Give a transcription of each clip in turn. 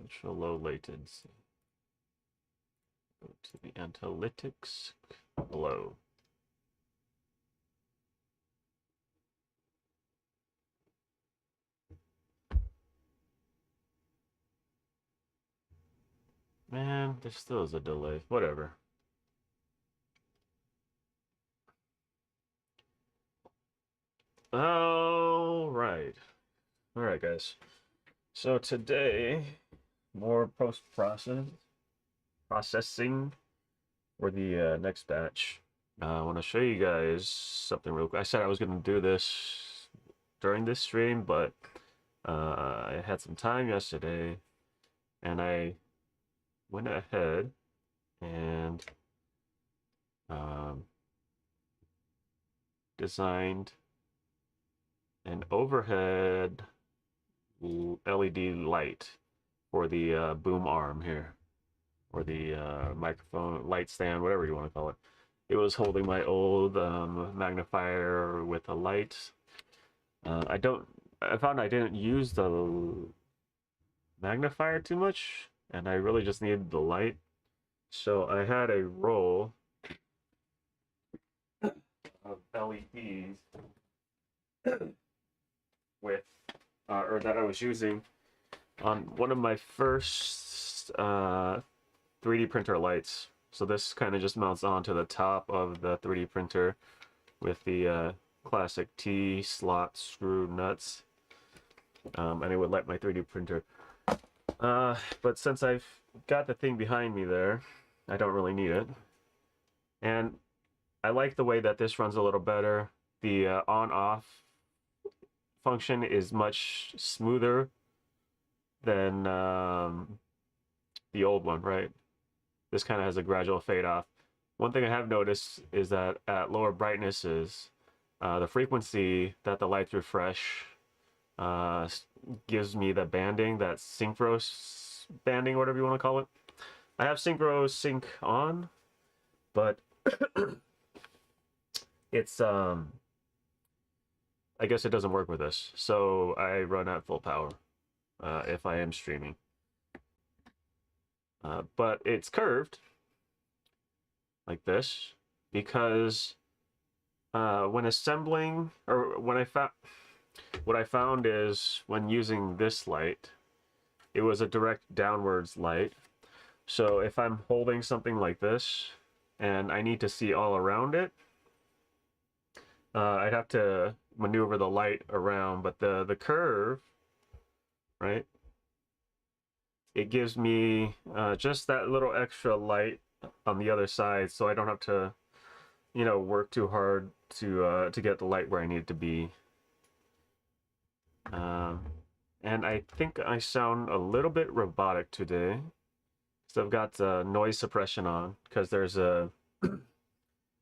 ultra low latency. Go to the analytics. Low. Man, there still is a delay. Whatever. All right. All right, guys. So today, more processing for the next batch. I want to show you guys something real quick. I said I was going to do this during this stream, but I had some time yesterday, and I went ahead and um, designed an overhead LED light for the boom arm here, or the microphone light stand, whatever you want to call it. It was holding my old magnifier with a light. I found I didn't use the magnifier too much, and I really just needed the light. So I had a roll of LEDs with, or that I was using on one of my first 3D printer lights. So this kind of just mounts onto the top of the 3D printer with the classic T-slot screw nuts. And it would light my 3D printer. But since I've got the thing behind me there, I don't really need it. And I like the way that this runs a little better. The on-off function is much smoother than the old one, right? This kind of has a gradual fade off. One thing I have noticed is that at lower brightnesses, the frequency that the lights refresh gives me the banding, that synchro banding, whatever you want to call it. I have synchro sync on, but it's I guess it doesn't work with this, so I run at full power if I am streaming. But it's curved like this because when assembling, or when I found, what I found is when using this light, it was a direct downwards light. So if I'm holding something like this and I need to see all around it, I'd have to maneuver the light around. But the curve, right, it gives me just that little extra light on the other side, so I don't have to, you know, work too hard to get the light where I need it to be. And I think I sound a little bit robotic today. So I've got noise suppression on because there's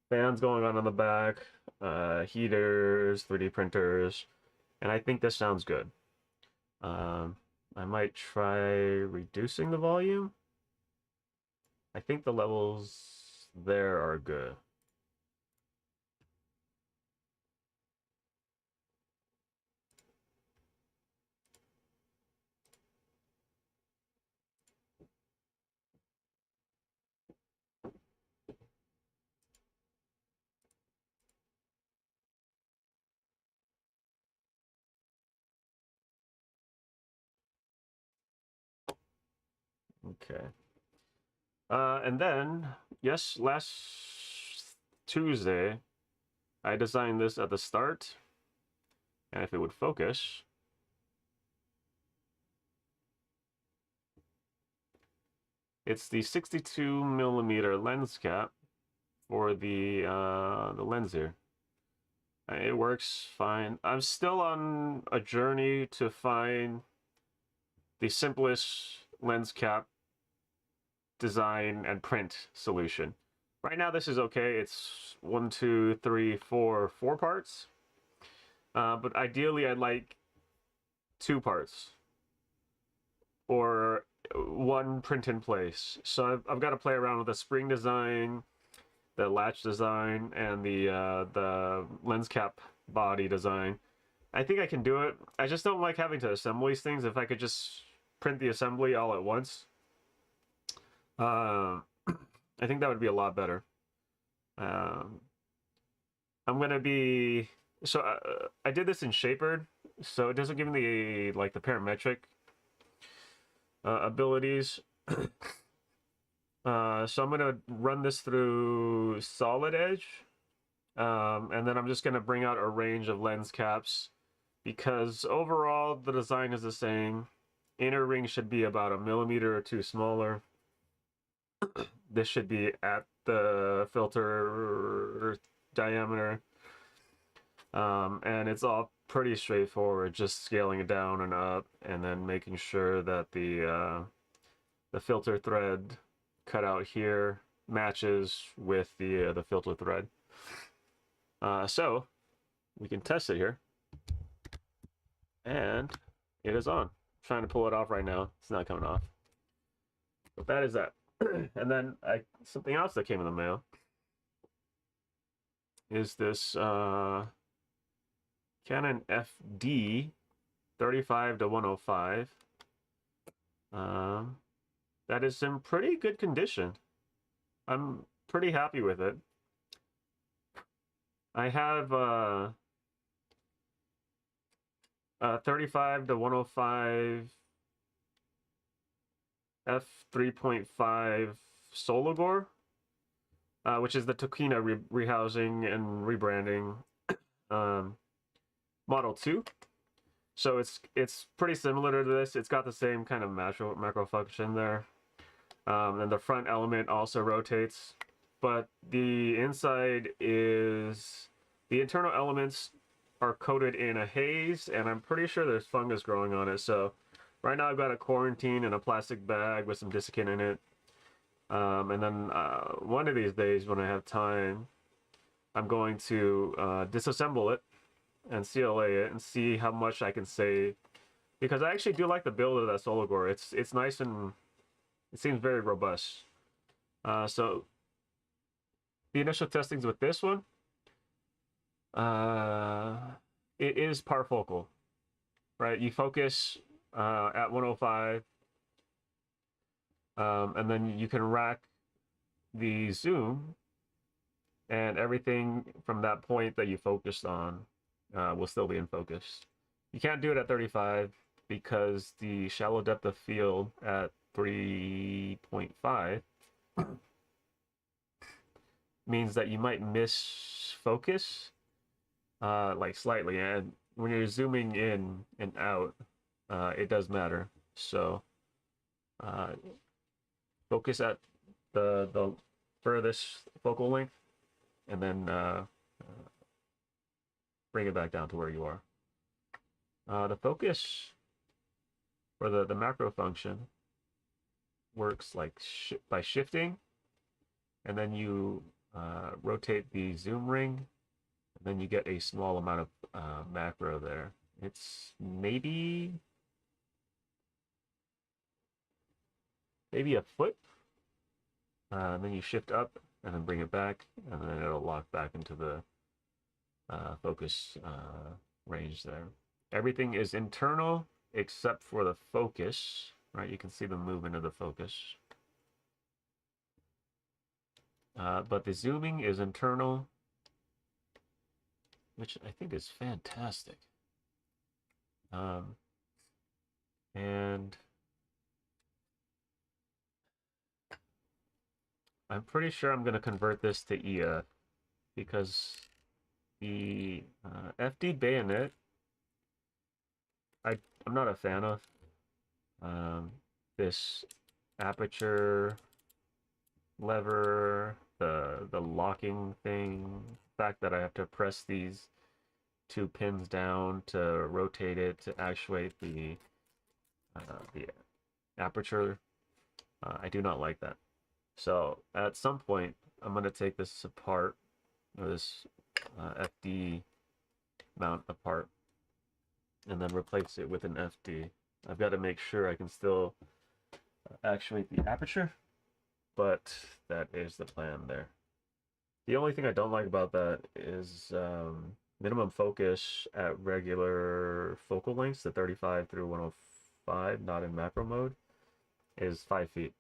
fans going on in the back, heaters, 3D printers, and I think this sounds good. I might try reducing the volume. I think the levels there are good. Okay. And then, yes, last Tuesday, I designed this at the start. And if it would focus, it's the 62mm lens cap for the lens here. It works fine. I'm still on a journey to find the simplest lens cap design and print solution. Right now this is okay. It's 1, 2, 3, 4 parts. But ideally I'd like 2 parts or one print in place. So I've got to play around with the spring design, the latch design, and the lens cap body design. I think I can do it. I just don't like having to assemble these things. If I could just print the assembly all at once. I think that would be a lot better. I'm gonna be I did this in Shapered, so it doesn't give me the like the parametric abilities. So I'm gonna run this through Solid Edge, and then I'm just gonna bring out a range of lens caps because overall the design is the same. Inner ring should be about 1 millimeter or 2 smaller. This should be at the filter diameter, and it's all pretty straightforward, just scaling it down and up, and then making sure that the filter thread cut out here matches with the filter thread. So we can test it here, and it is on. I'm trying to pull it off right now. It's not coming off, but that is that. And then something else that came in the mail is this Canon FD 35-105. That is in pretty good condition. I'm pretty happy with it. I have 35-105 f3.5 Sologor, which is the Tokina rehousing and rebranding Model 2. So it's pretty similar to this. It's got the same kind of macro function there. And the front element also rotates, but the inside is, the internal elements are coated in a haze, and I'm pretty sure there's fungus growing on it. So right now I've got a quarantine in a plastic bag with some desiccant in it. And then one of these days when I have time, I'm going to disassemble it and CLA it and see how much I can save. Because I actually do like the build of that Sologor. It's nice and it seems very robust. So the initial testings with this one, it is parfocal, right? You focus at 105, and then you can rack the zoom, and everything from that point that you focused on will still be in focus. You can't do it at 35 because the shallow depth of field at 3.5 means that you might miss focus like slightly, and when you're zooming in and out, it does matter. So focus at the furthest focal length, and then bring it back down to where you are. The focus for the macro function works like by shifting, and then you rotate the zoom ring, and then you get a small amount of macro there. It's maybe a foot, and then you shift up and then bring it back, and then it'll lock back into the focus range there. Everything is internal except for the focus, right? You can see the movement of the focus. But the zooming is internal, which I think is fantastic. And I'm pretty sure I'm going to convert this to EF because the FD bayonet, I'm not a fan of. This aperture lever, the locking thing, the fact that I have to press these two pins down to rotate it to actuate the aperture, I do not like that. So at some point, I'm going to take this apart, or this FD mount apart, and then replace it with an FD. I've got to make sure I can still actuate the aperture, but that is the plan there. The only thing I don't like about that is minimum focus at regular focal lengths, the 35 through 5, not in macro mode, is 5 feet.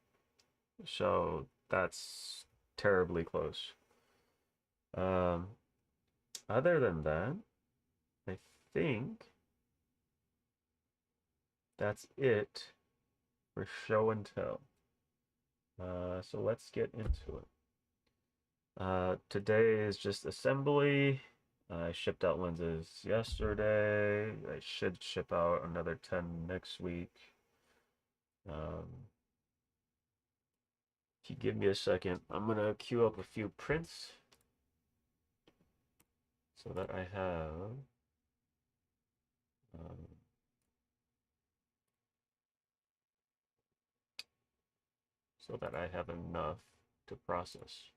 So that's terribly close. Other than that, I think that's it for show and tell. So let's get into it. Today is just assembly. I shipped out lenses yesterday. I should ship out another 10 next week. If you give me a second, I'm gonna queue up a few prints so that I have enough to process.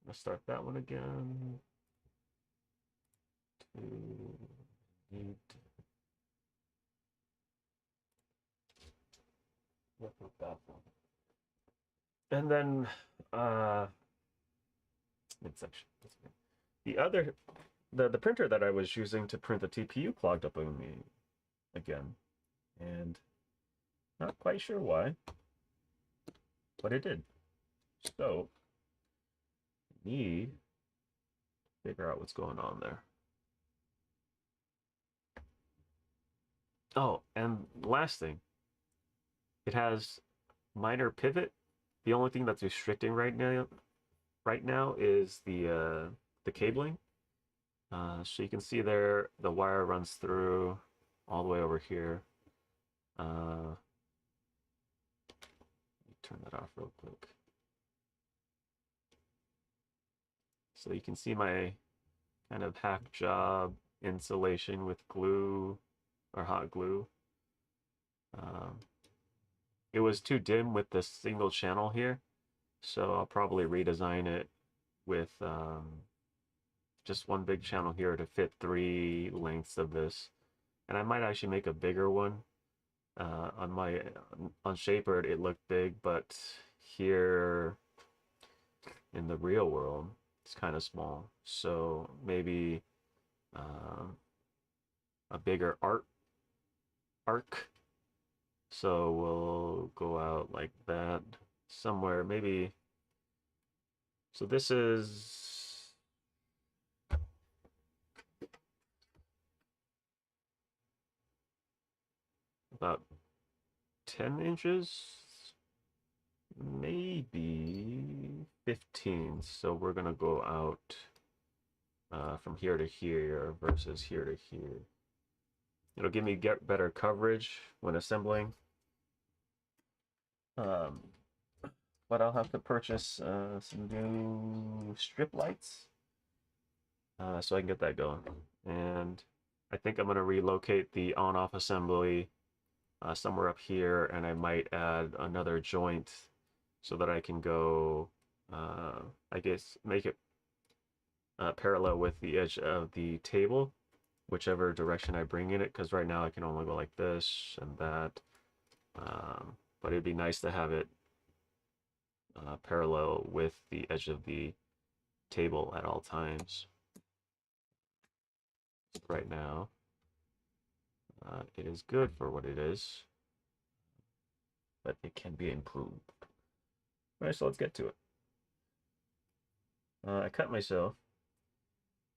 I'm gonna start that one again. Need that one. And then midsection. The printer that I was using to print the TPU clogged up on me again, and not quite sure why, but it did. So need to figure out what's going on there. Oh, and last thing, it has minor pivot. The only thing that's restricting right now is the cabling. So you can see there the wire runs through all the way over here. Let me turn that off real quick. So you can see my kind of hack job insulation with glue or hot glue. It was too dim with the single channel here, so I'll probably redesign it with just one big channel here to fit 3 lengths of this. And I might actually make a bigger one. On Shapered it looked big, but here in the real world it's kind of small. So maybe a bigger arc. So we'll go out like that somewhere, maybe. So this is about 10 inches, maybe 15. So we're gonna go out from here to here versus here to here. It'll give me better coverage when assembling. But I'll have to purchase some new strip lights so I can get that going. And I think I'm going to relocate the on-off assembly somewhere up here, and I might add another joint so that I can go, I guess, make it parallel with the edge of the table, whichever direction I bring in it, because right now I can only go like this and that. But it'd be nice to have it parallel with the edge of the table at all times. Right now, it is good for what it is, but it can be improved. All right, so let's get to it. I cut myself,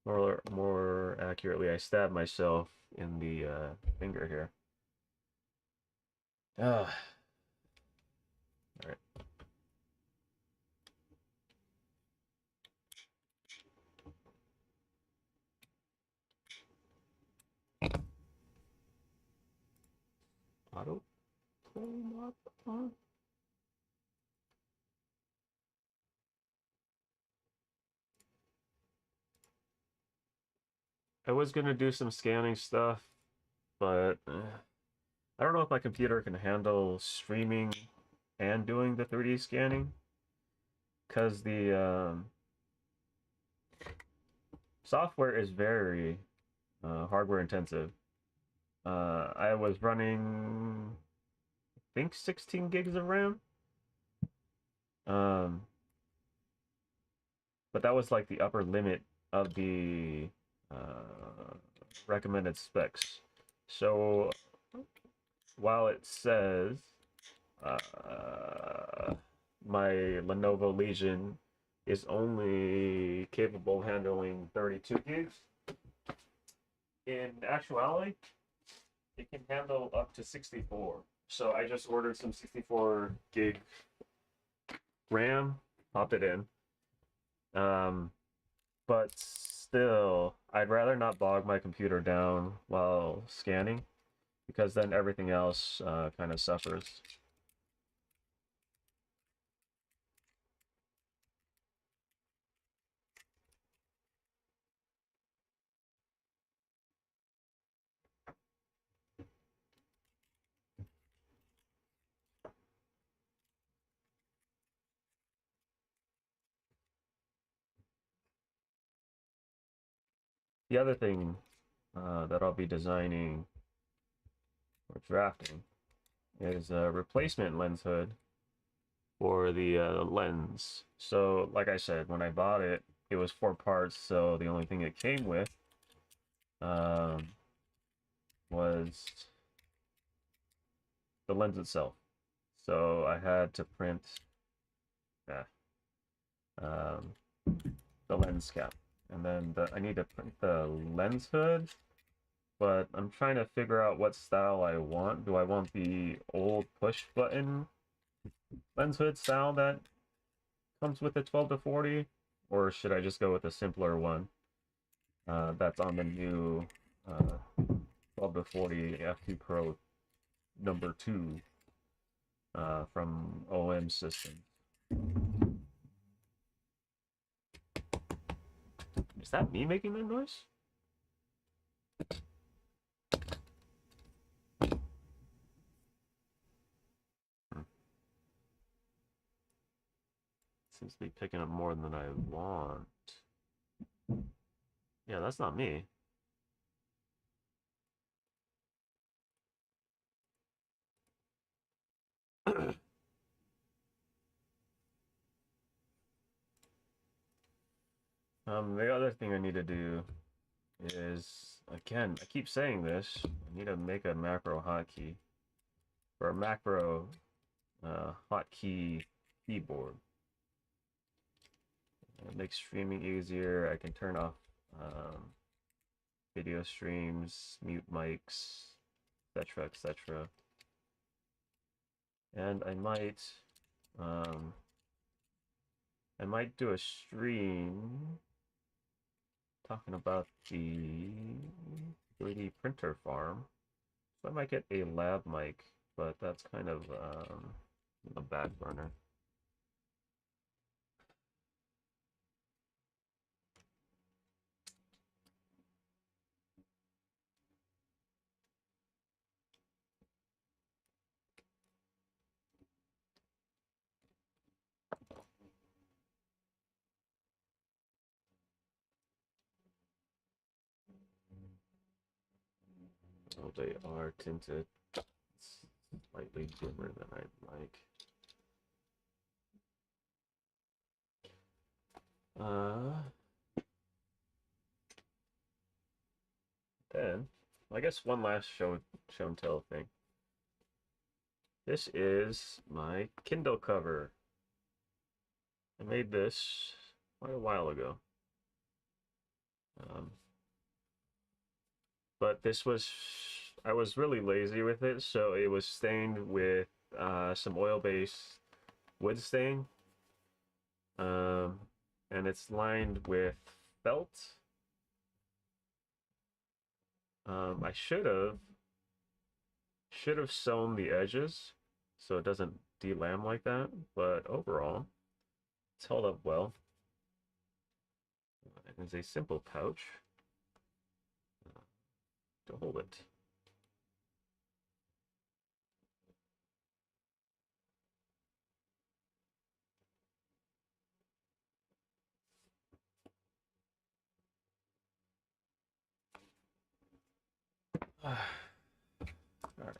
more accurately, I stabbed myself in the finger here. All right. Auto pull up on. I was gonna do some scanning stuff, but I don't know if my computer can handle streaming and doing the 3D scanning, because the software is very hardware intensive. I was running, I think, 16 gigs of RAM. But that was like the upper limit of the recommended specs. So while it says uh, my Lenovo Legion is only capable of handling 32 gigs, in actuality, it can handle up to 64. So I just ordered some 64 gig RAM, popped it in. But still, I'd rather not bog my computer down while scanning, because then everything else kind of suffers. The other thing that I'll be designing or drafting is a replacement lens hood for the lens. So, like I said, when I bought it, it was 4 parts, so the only thing it came with um, was the lens itself. So I had to print um, the lens cap, and then I need to print the lens hood. But I'm trying to figure out what style I want. Do I want the old push button lens hood style that comes with the 12 to 40, or should I just go with a simpler one that's on the new 12 to 40 F2 Pro number 2 from OM Systems? Is that me making that noise? Seems to be picking up more than I want. Yeah, that's not me. The other thing I need to do is, again, I keep saying this, I need to make a macro hotkey, or a macro hotkey keyboard. It makes streaming easier. I can turn off video streams, mute mics, etc., etc. And I might do a stream talking about the 3D printer farm. So I might get a lab mic, but that's kind of a back burner. Oh, they are tinted. It's slightly dimmer than I'd like. Then, I guess one last show and tell thing. This is my Kindle cover. I made this quite a while ago. But this was, I was really lazy with it, so it was stained with some oil-based wood stain. And it's lined with felt. I should have sewn the edges so it doesn't delam like that, but overall, it's held up well. It's a simple pouch to hold it. All right.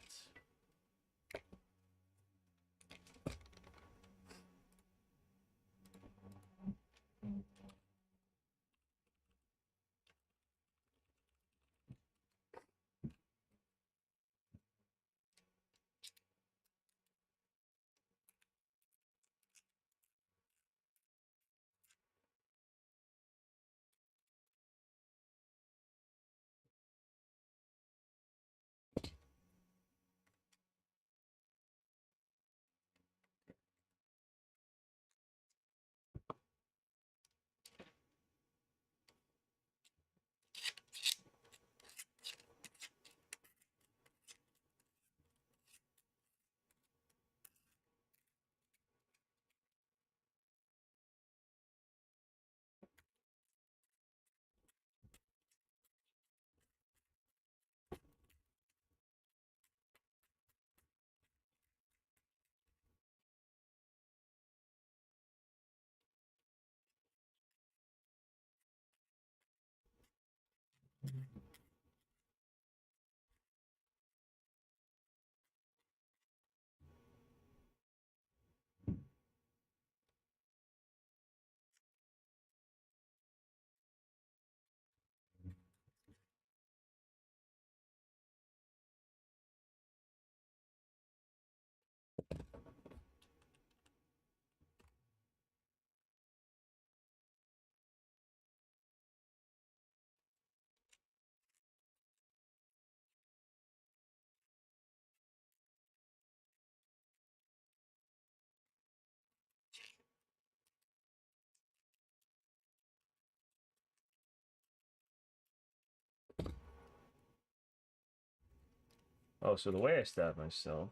Oh, so the way I stab myself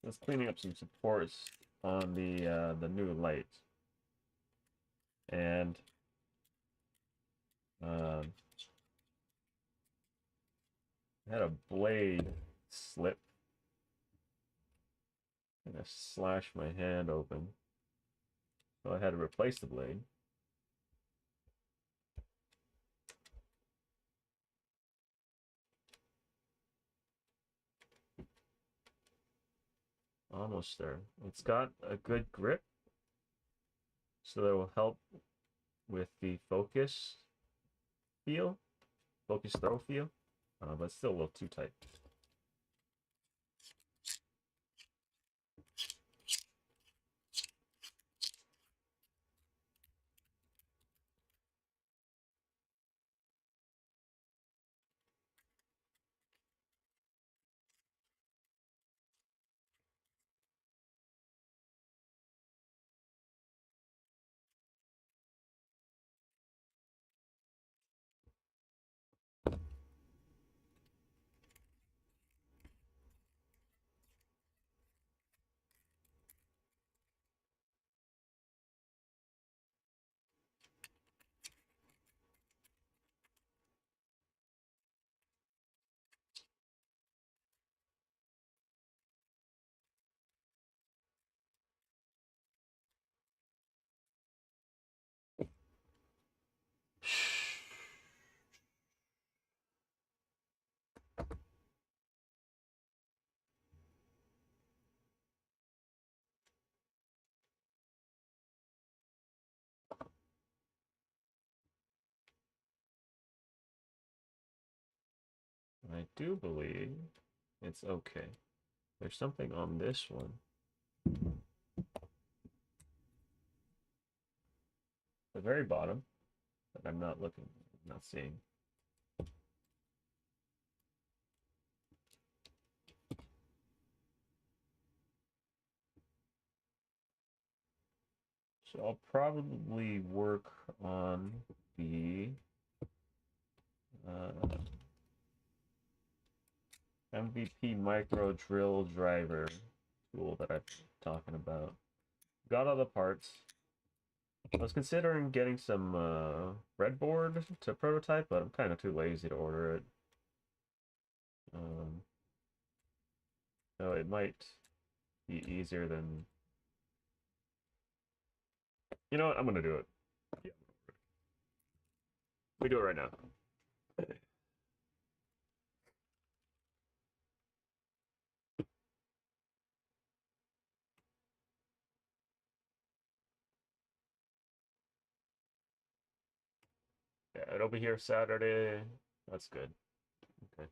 was cleaning up some supports on the new light, and um, I had a blade slip, and I slashed my hand open, so I had to replace the blade. Almost there. It's got a good grip, so that will help with the focus feel, focus throw feel, but still a little too tight. I do believe it's okay. There's something on this one. The very bottom that I'm not looking, not seeing. So I'll probably work on the MVP micro drill driver tool that I'm talking about. Got all the parts. I was considering getting some breadboard to prototype, but I'm kind of too lazy to order it. So it might be easier than... You know what? I'm gonna do it. Yeah. We do it right now. Yeah, it'll be here Saturday. That's good. Okay.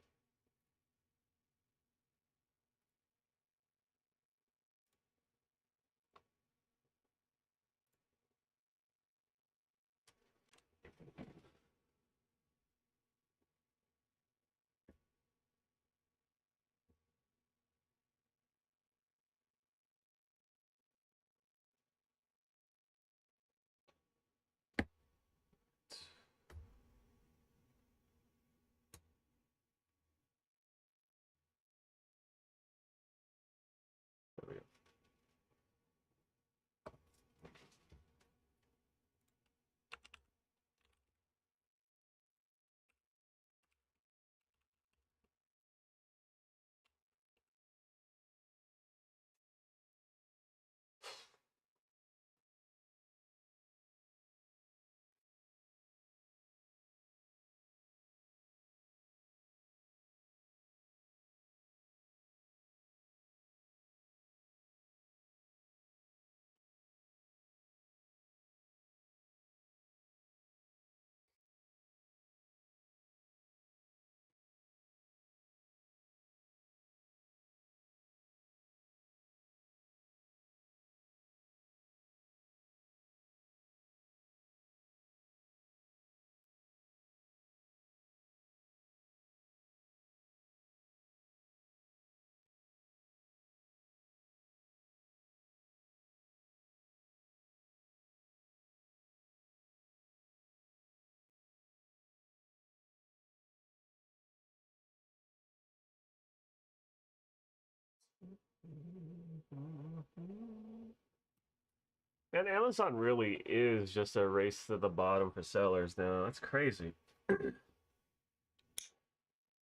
And Amazon really is just a race to the bottom for sellers now. That's crazy.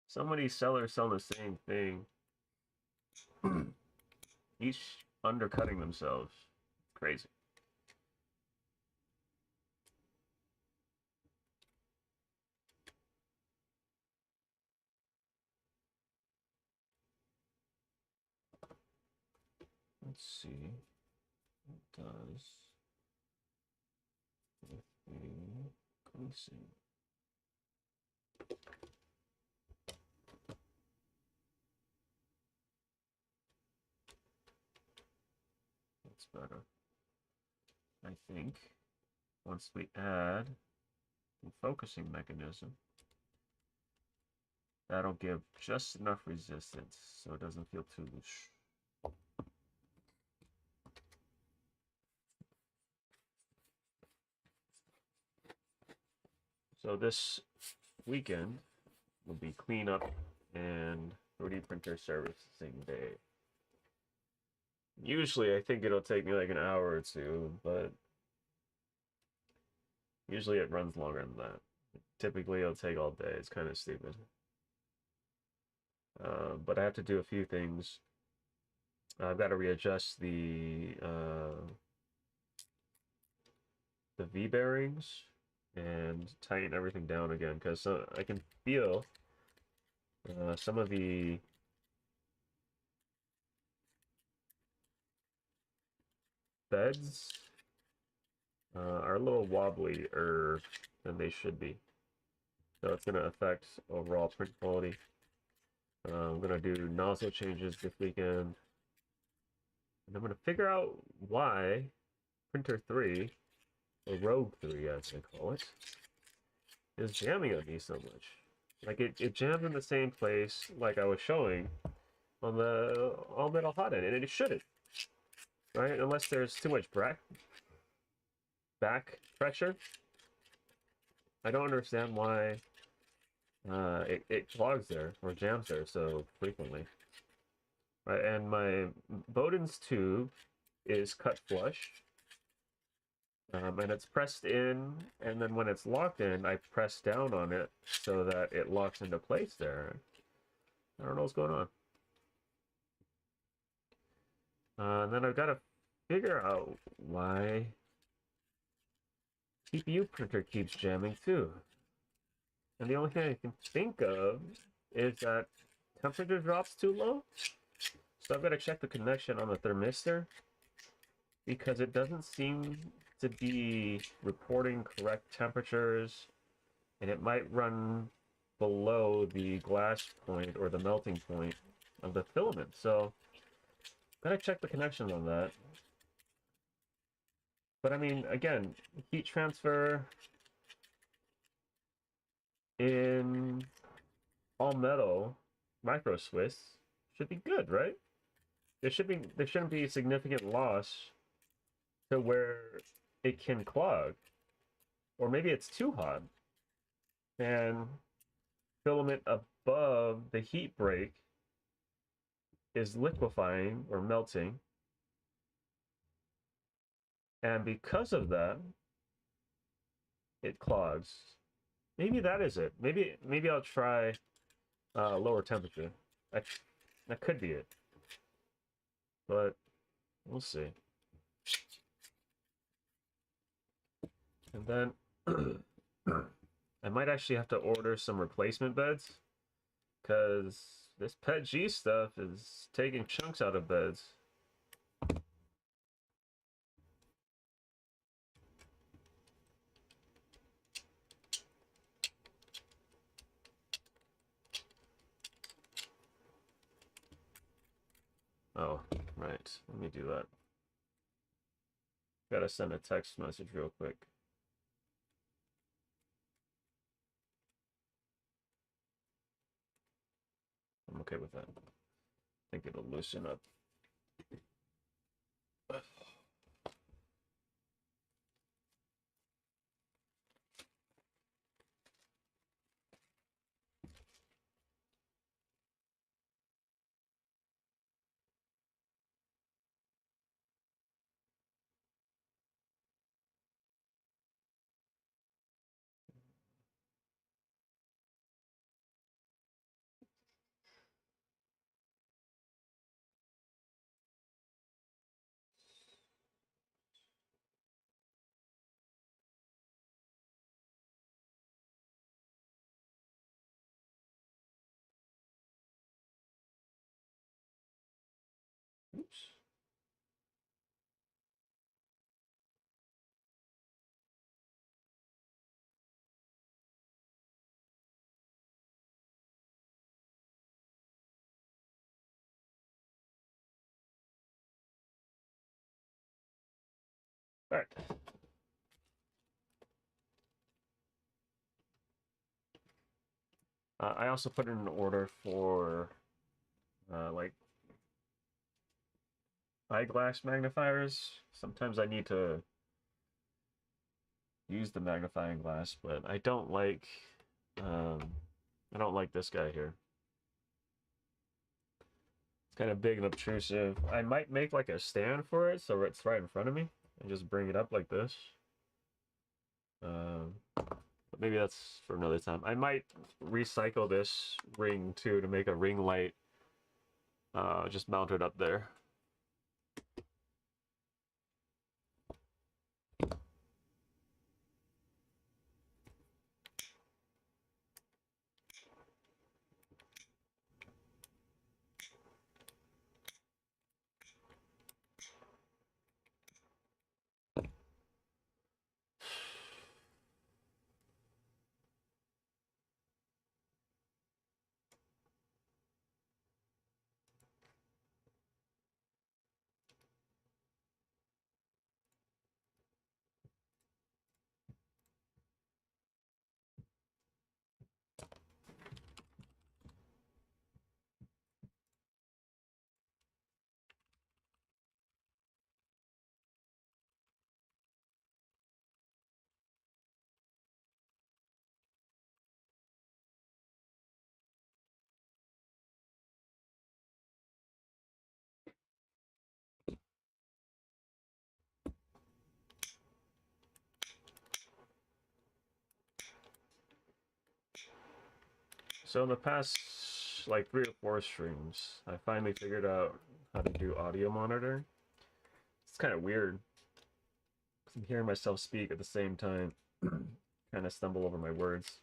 So many sellers selling the same thing, each undercutting themselves. Crazy. Let's see. It does with the cleansing. That's better. I think once we add the focusing mechanism, that'll give just enough resistance so it doesn't feel too loose. So this weekend will be cleanup and 3D printer servicing day. Usually I think it'll take me like an hour or two, but usually it runs longer than that. Typically it'll take all day. It's kind of stupid. But I have to do a few things. I've got to readjust the V bearings and tighten everything down again because I can feel some of the beds are a little wobblier than they should be. So it's going to affect overall print quality. I'm going to do nozzle changes this weekend. And I'm going to figure out why printer 3, or Rogue 3 as they call it, is jamming on me so much. Like it jammed in the same place like I was showing on the all metal hot end, and it shouldn't. Right? Unless there's too much back pressure. I don't understand why it clogs there or jams there so frequently. Right, and my Bowden's tube is cut flush. And it's pressed in, and then when it's locked in, I press down on it so that it locks into place there. I don't know what's going on. And then I've got to figure out why CPU printer keeps jamming too. And the only thing I can think of is that temperature drops too low. So I've got to check the connection on the thermistor because it doesn't seem to be reporting correct temperatures, and it might run below the glass point or the melting point of the filament. So gotta check the connection on that. But I mean, again, heat transfer in all metal micro Swiss should be good, right? There shouldn't be significant loss to where it can clog. Or maybe it's too hot and filament above the heat break is liquefying or melting, and because of that it clogs. Maybe that is it. Maybe I'll try lower temperature. That could be it, but we'll see. And then I might actually have to order some replacement beds because this PETG stuff is taking chunks out of beds. Oh, right. Let me do that. Gotta send a text message real quick. I'm okay with that. I think it'll loosen up. All right. I also put in an order for like eyeglass magnifiers. Sometimes I need to use the magnifying glass, but um, I don't like this guy here. It's kind of big and obtrusive. I might make like a stand for it so it's right in front of me and just bring it up like this. But maybe that's for another time. I might recycle this ring too to make a ring light. Just mount it up there. So in the past like 3 or 4 streams, I finally figured out how to do audio monitoring. It's kind of weird because I'm hearing myself speak at the same time. Kind of stumble over my words.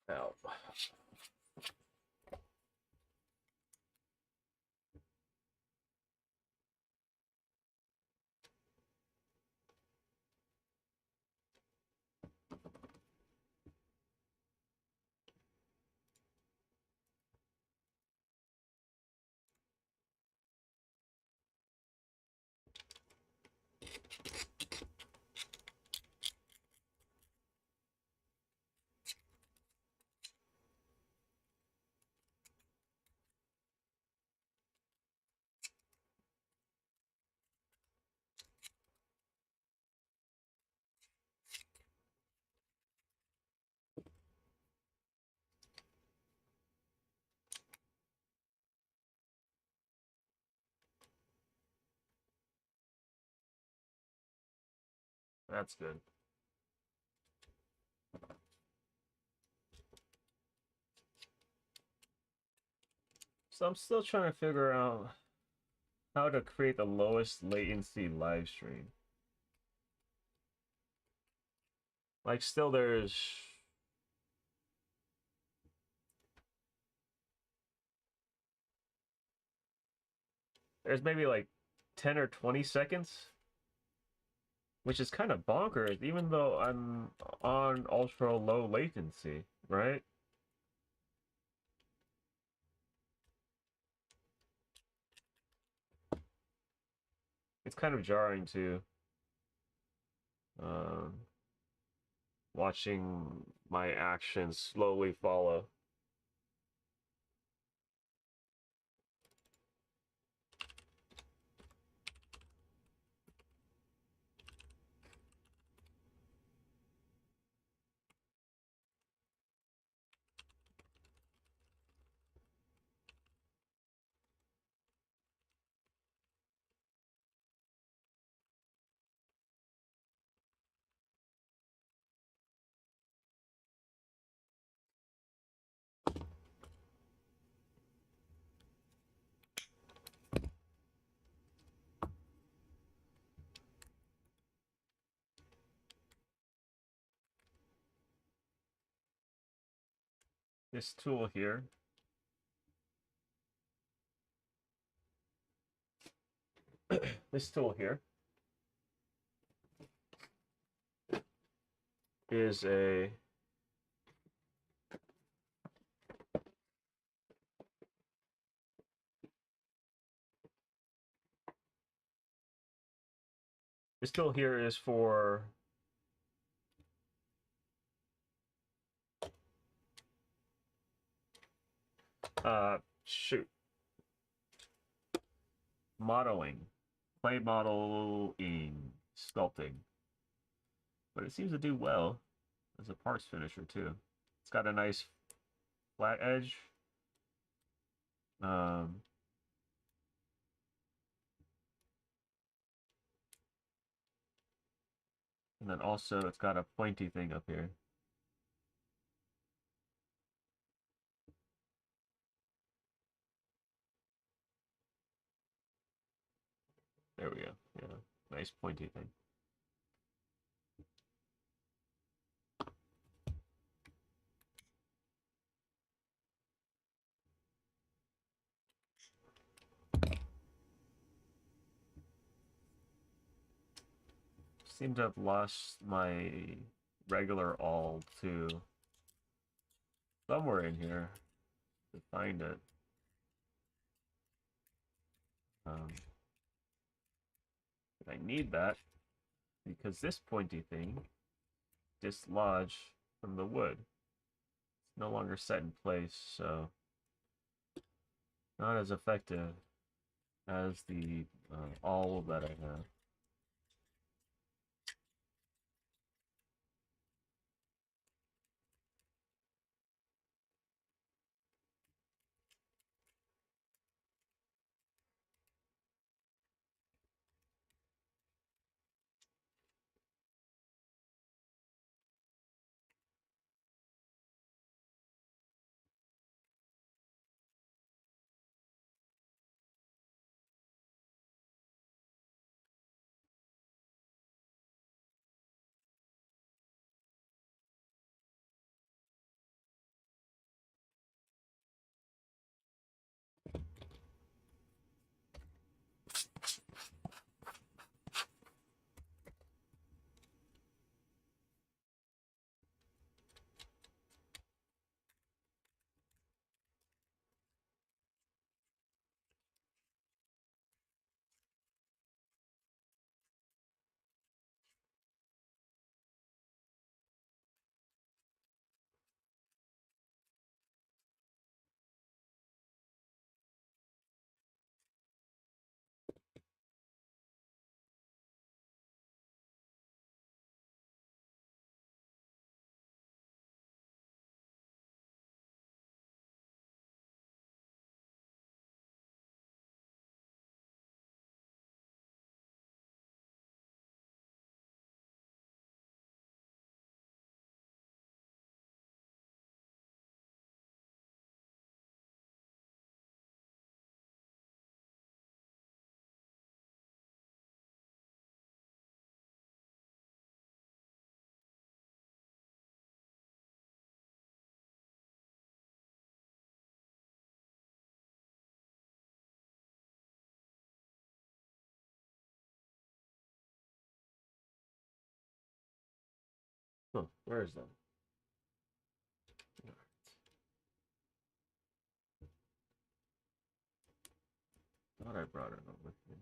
Ow. That's good. So I'm still trying to figure out how to create the lowest latency live stream. Like, still there's maybe like 10 or 20 seconds, which is kind of bonkers, even though I'm on ultra low latency, right? It's kind of jarring too. Um, Watching my actions slowly follow. This tool here this tool here is a this tool here is for shoot, modeling, clay modeling, sculpting. But it seems to do well as a parts finisher too. It's got a nice flat edge. Um, and then also it's got a pointy thing up here. There we go. Yeah, nice pointy thing. Seem to have lost my regular all to somewhere in here to find it. Um, I need that because this pointy thing dislodged from the wood. It's no longer set in place, so not as effective as the awl that I have. Huh, where is that? Thought I brought it up with me.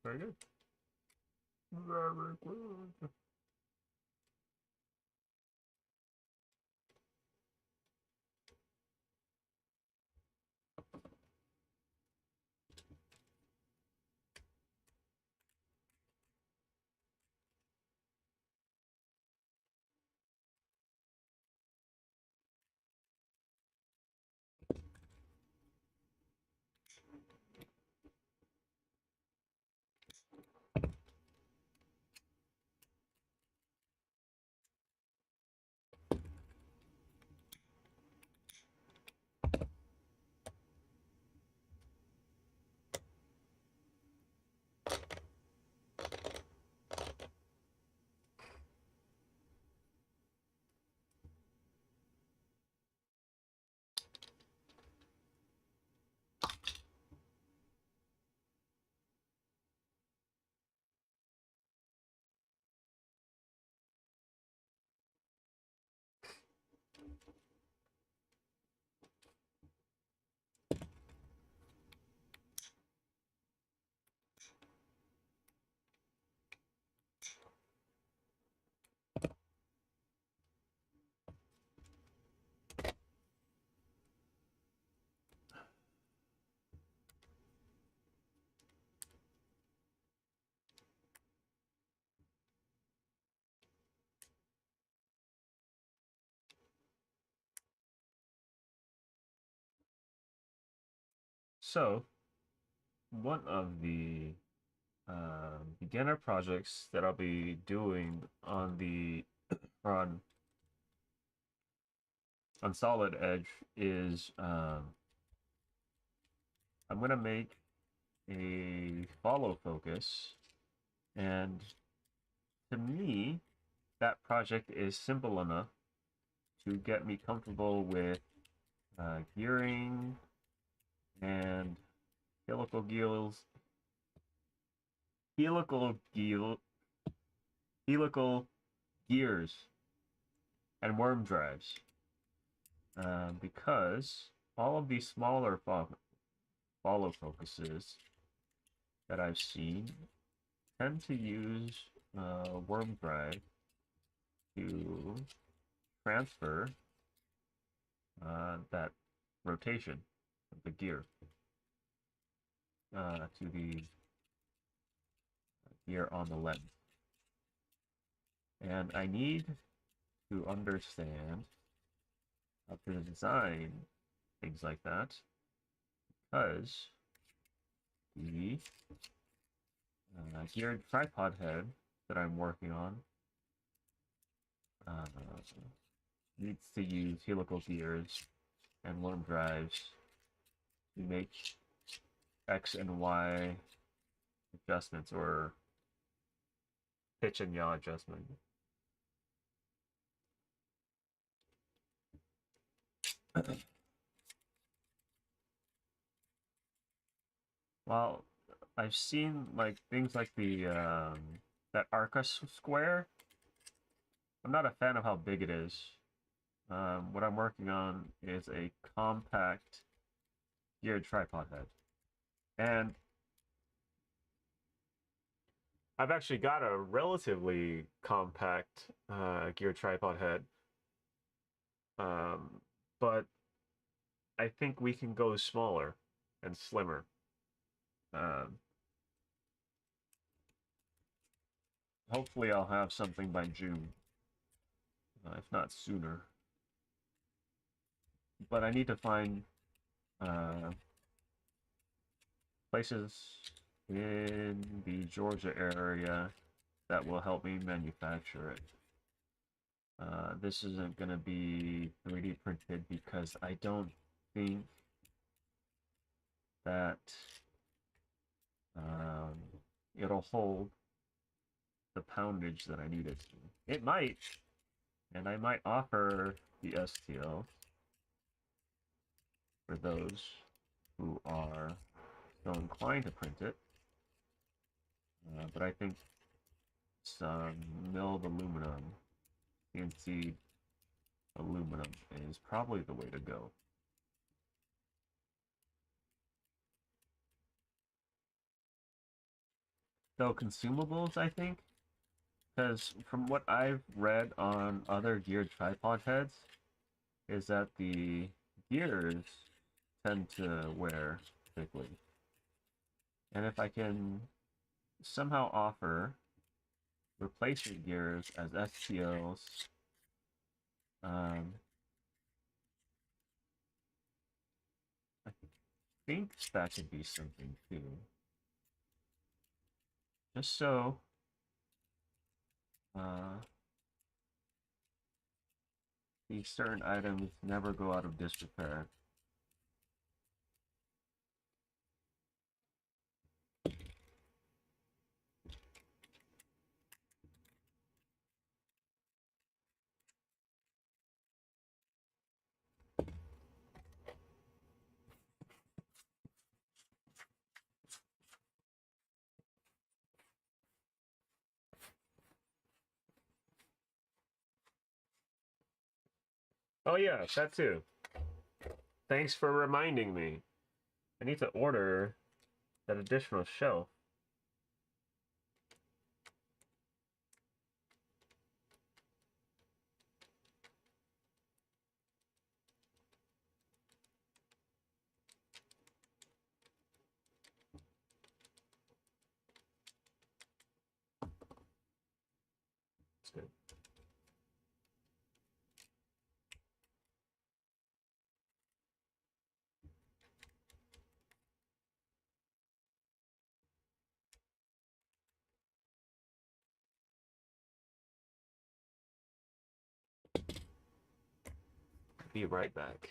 Very good. Very good. So, one of the beginner projects that I'll be doing on the on on Solid Edge is I'm gonna make a follow focus, and to me, that project is simple enough to get me comfortable with gearing and helical gears, helical gear, helical gears, and worm drives, because all of these smaller follow focuses that I've seen tend to use worm drive to transfer that rotation of the gear to the gear on the lens. And I need to understand how to design things like that, because the geared tripod head that I'm working on uh, needs to use helical gears and worm drives to make X and Y adjustments, or pitch and yaw adjustment. Well, I've seen like things like the that Arcus square. I'm not a fan of how big it is. What I'm working on is a compact geared tripod head, and I've actually got a relatively compact geared tripod head. Um, but I think we can go smaller and slimmer. Um, Hopefully, I'll have something by June. if not sooner. But I need to find uh, places in the Georgia area that will help me manufacture it. This isn't going to be 3D printed because I don't think that um, it'll hold the poundage that I need it to. It might, and I might offer the STL for those who are so inclined to print it. But I think some milled aluminum, CNC aluminum, is probably the way to go. Though consumables, I think, because from what I've read on other geared tripod heads, is that the gears tend to wear quickly. And if I can somehow offer replacement gears as STLs, I think that could be something too. Just so these certain items never go out of disrepair. Oh yeah, that too. Thanks for reminding me. I need to order that additional shelf. It's good. Be right back.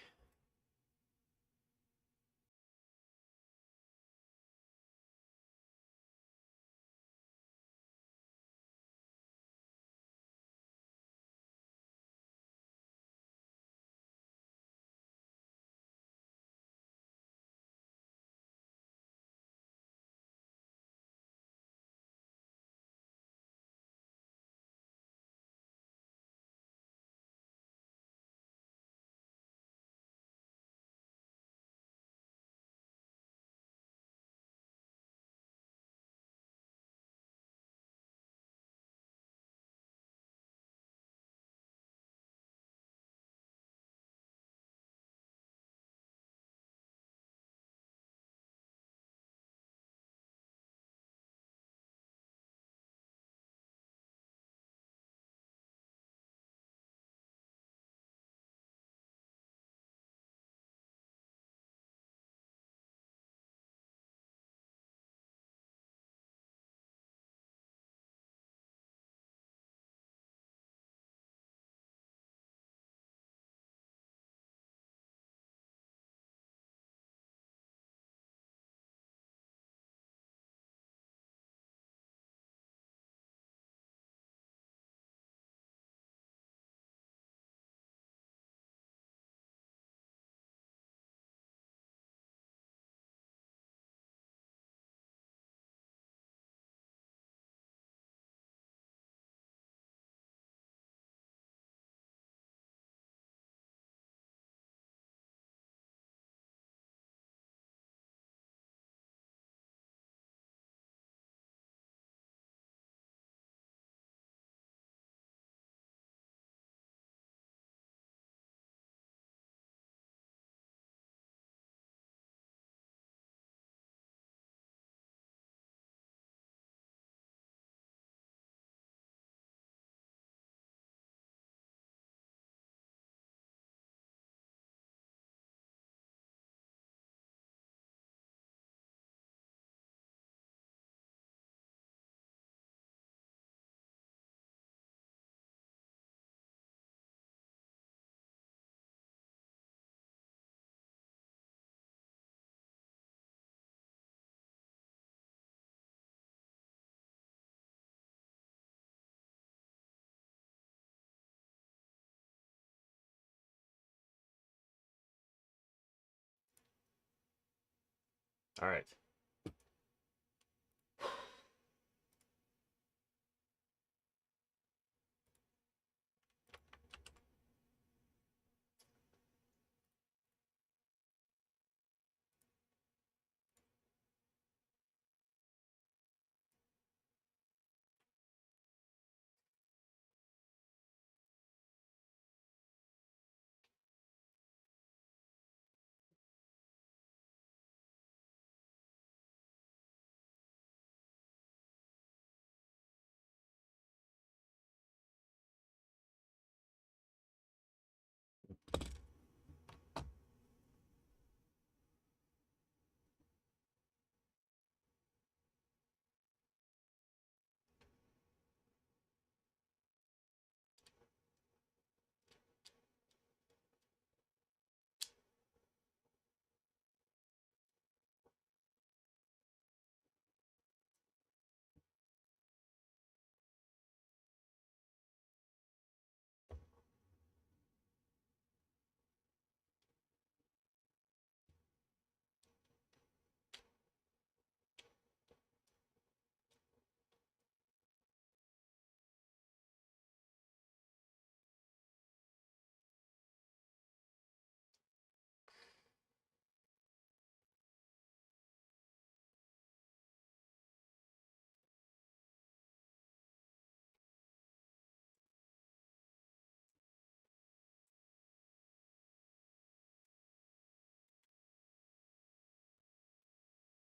All right.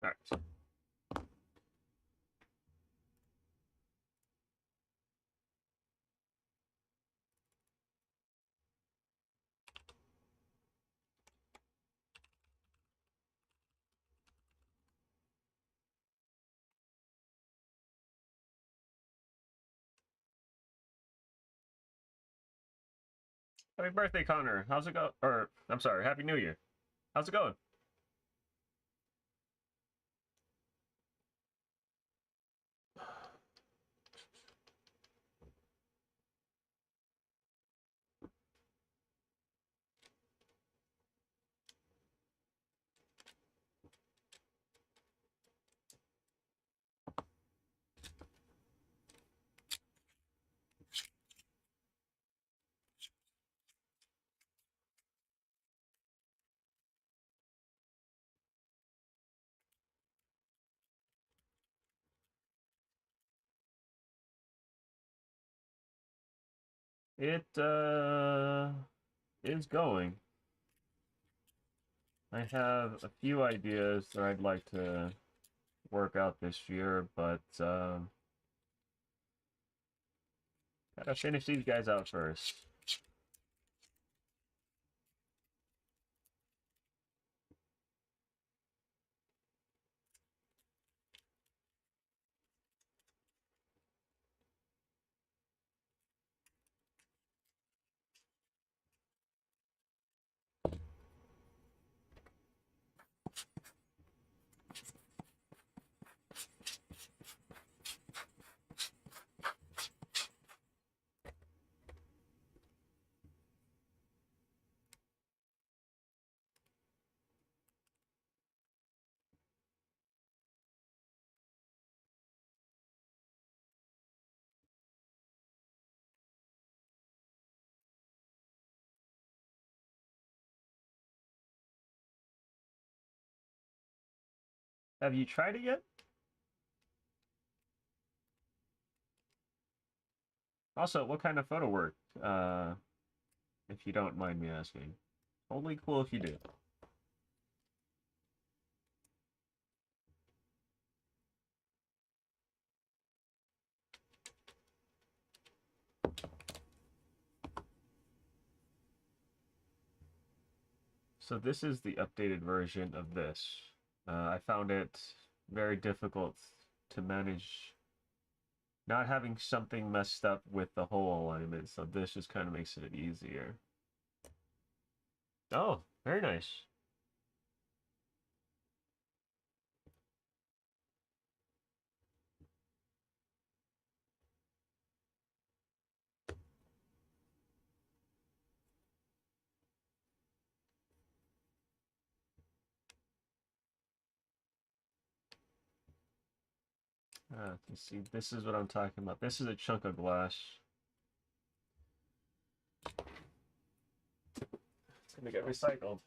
All right. Happy birthday, Connor. How's it go? Or I'm sorry, Happy New Year. How's it going? It is going. I have a few ideas that I'd like to work out this year, but gotta finish these guys out first. Have you tried it yet? Also, what kind of photo work? If you don't mind me asking. Totally cool if you do. So this is the updated version of this. I found it very difficult to manage not having something messed up with the whole alignment, so this just kind of makes it easier. Oh, very nice. You see, this is what I'm talking about. This is a chunk of glass. It's gonna get recycled.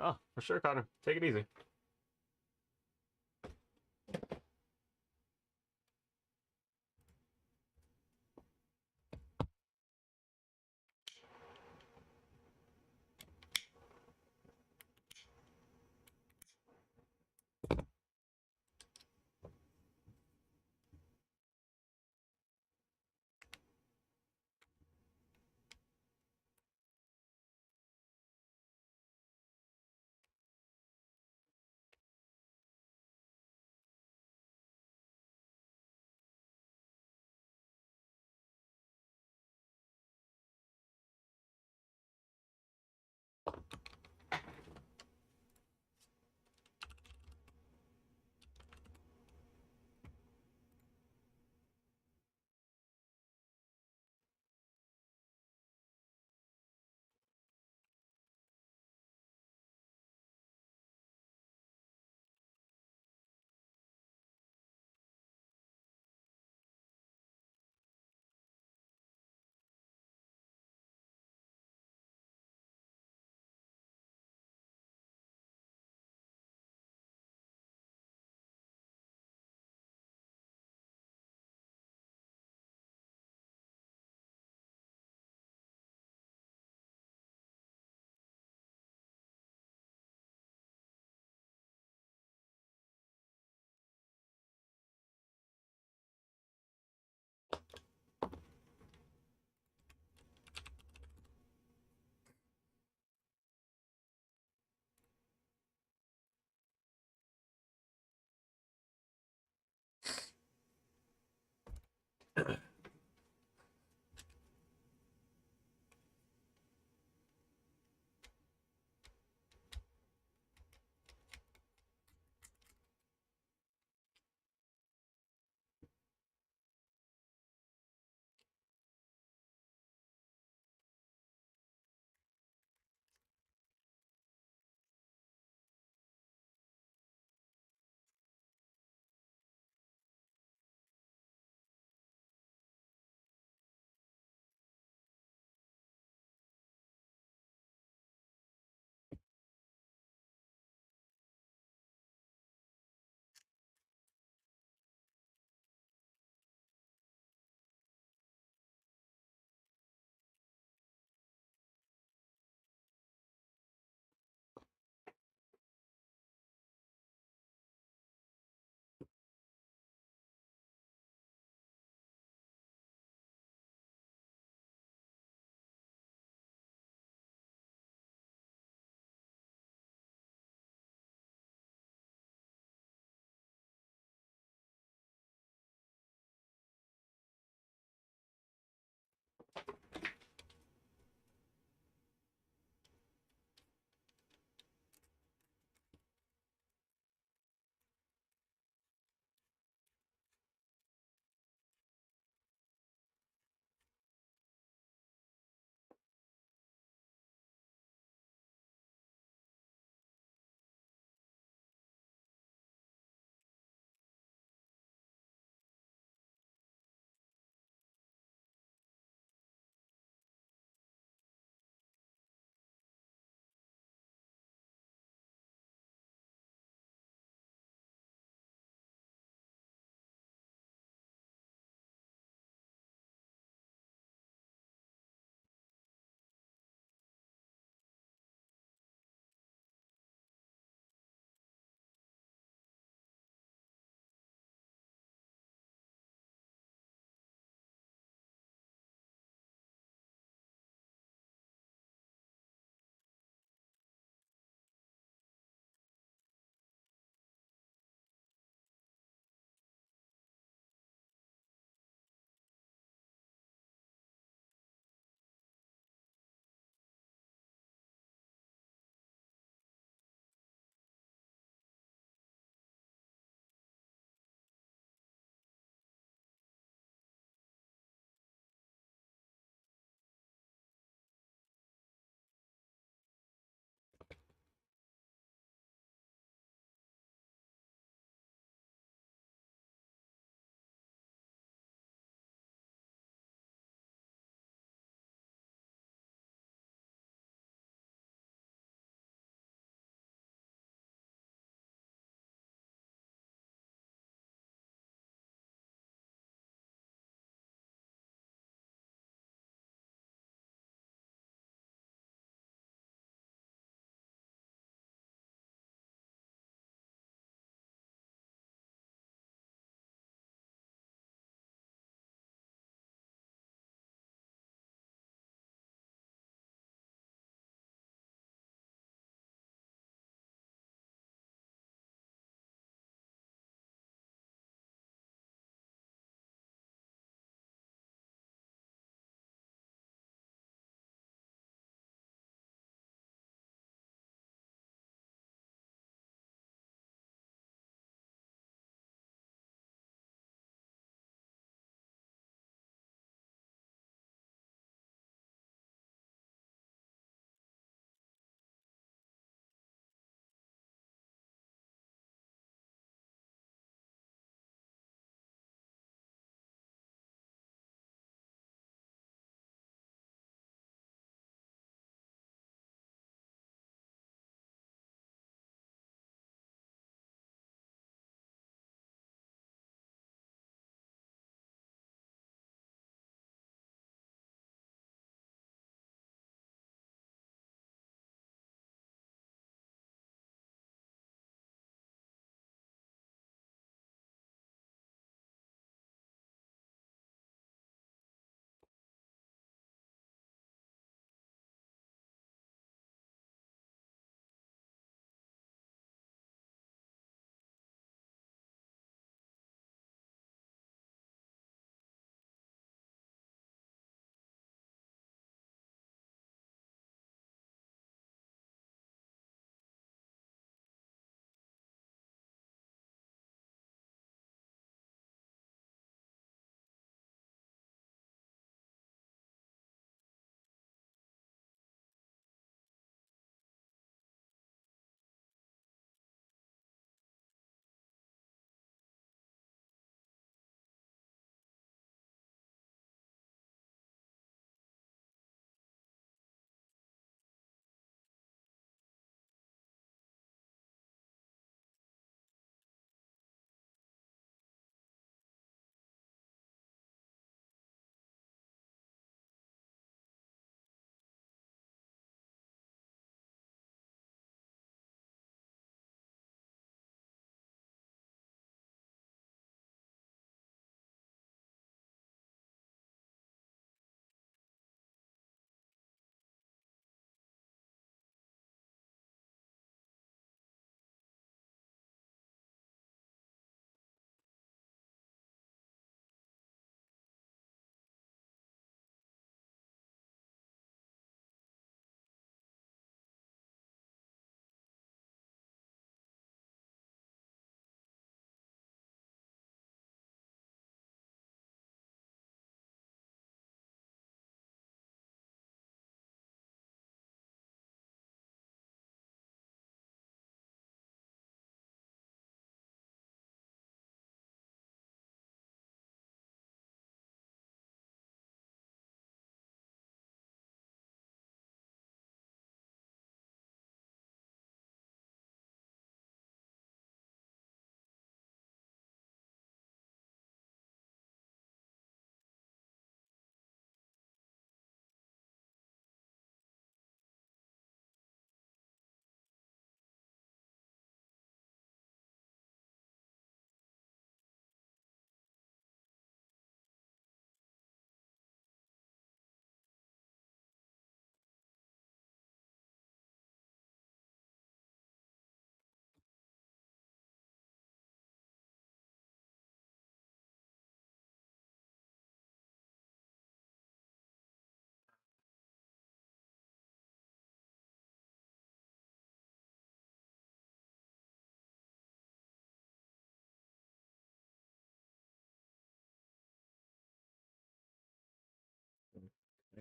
Oh, for sure, Connor. Take it easy.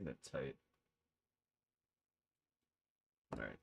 magnet tight. All right.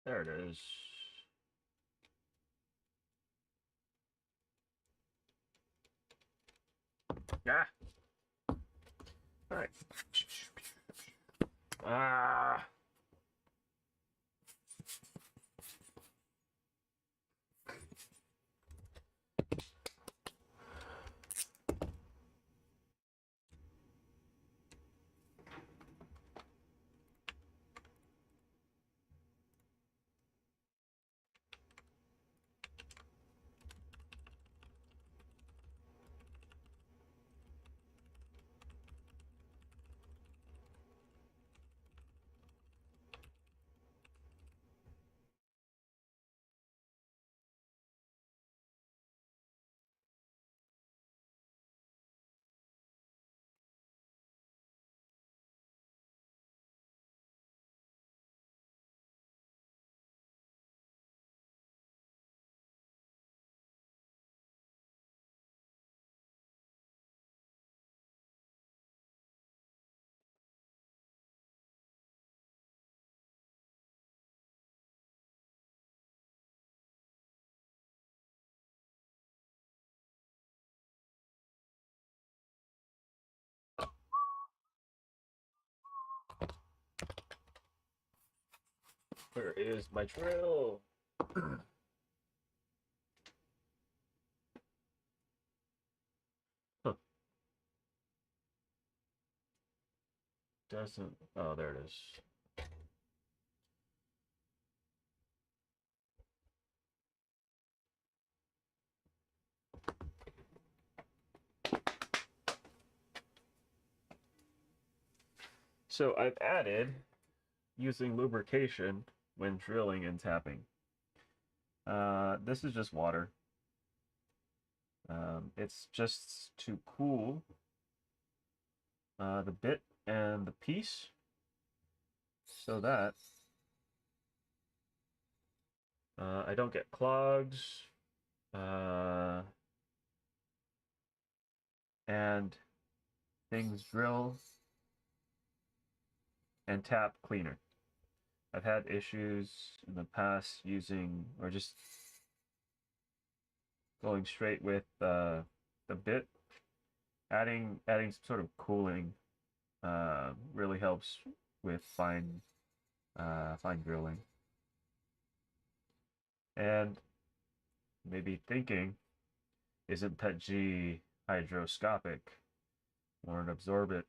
There it is. Ah. All right. Ah. Where is my drill? Huh. Doesn't. Oh, there it is. So I've added using lubrication when drilling and tapping. This is just water. It's just to cool the bit and the piece so that I don't get clogs and things drill and tap cleaner. I've had issues in the past using or just going straight with the bit. Adding some sort of cooling really helps with fine drilling. And maybe thinking, isn't PETG hydroscopic? Won't absorb it.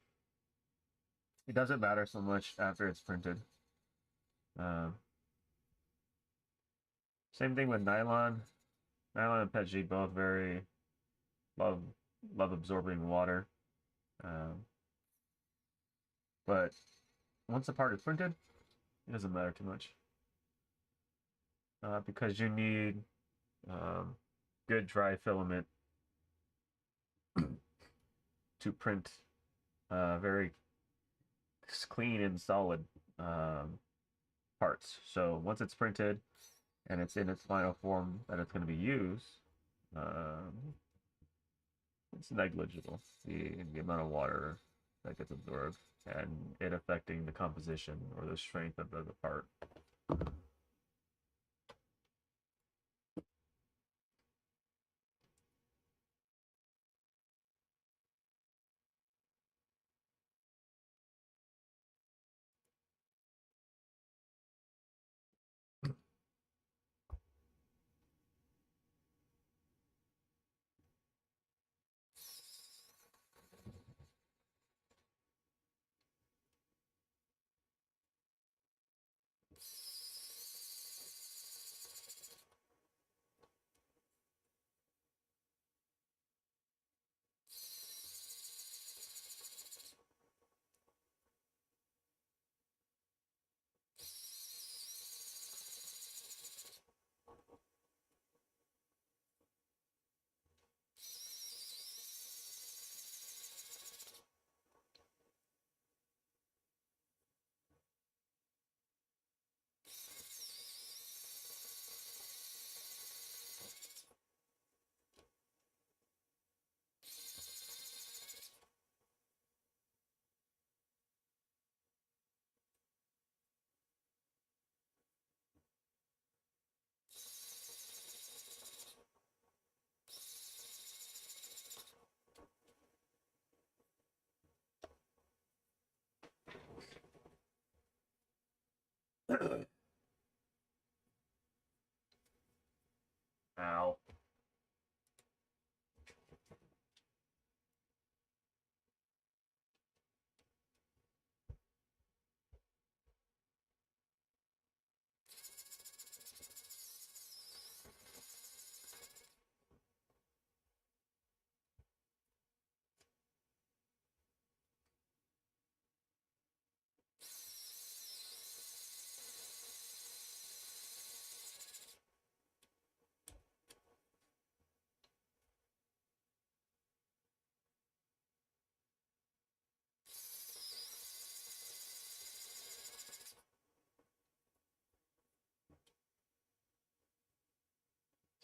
It doesn't matter so much after it's printed. Same thing with nylon. Nylon and PETG both very love absorbing water. But once the part is printed, it doesn't matter too much. Because you need good dry filament to print very clean and solid parts. So once it's printed and it's in its final form that it's going to be used, it's negligible, the amount of water that gets absorbed and it affecting the composition or the strength of the part.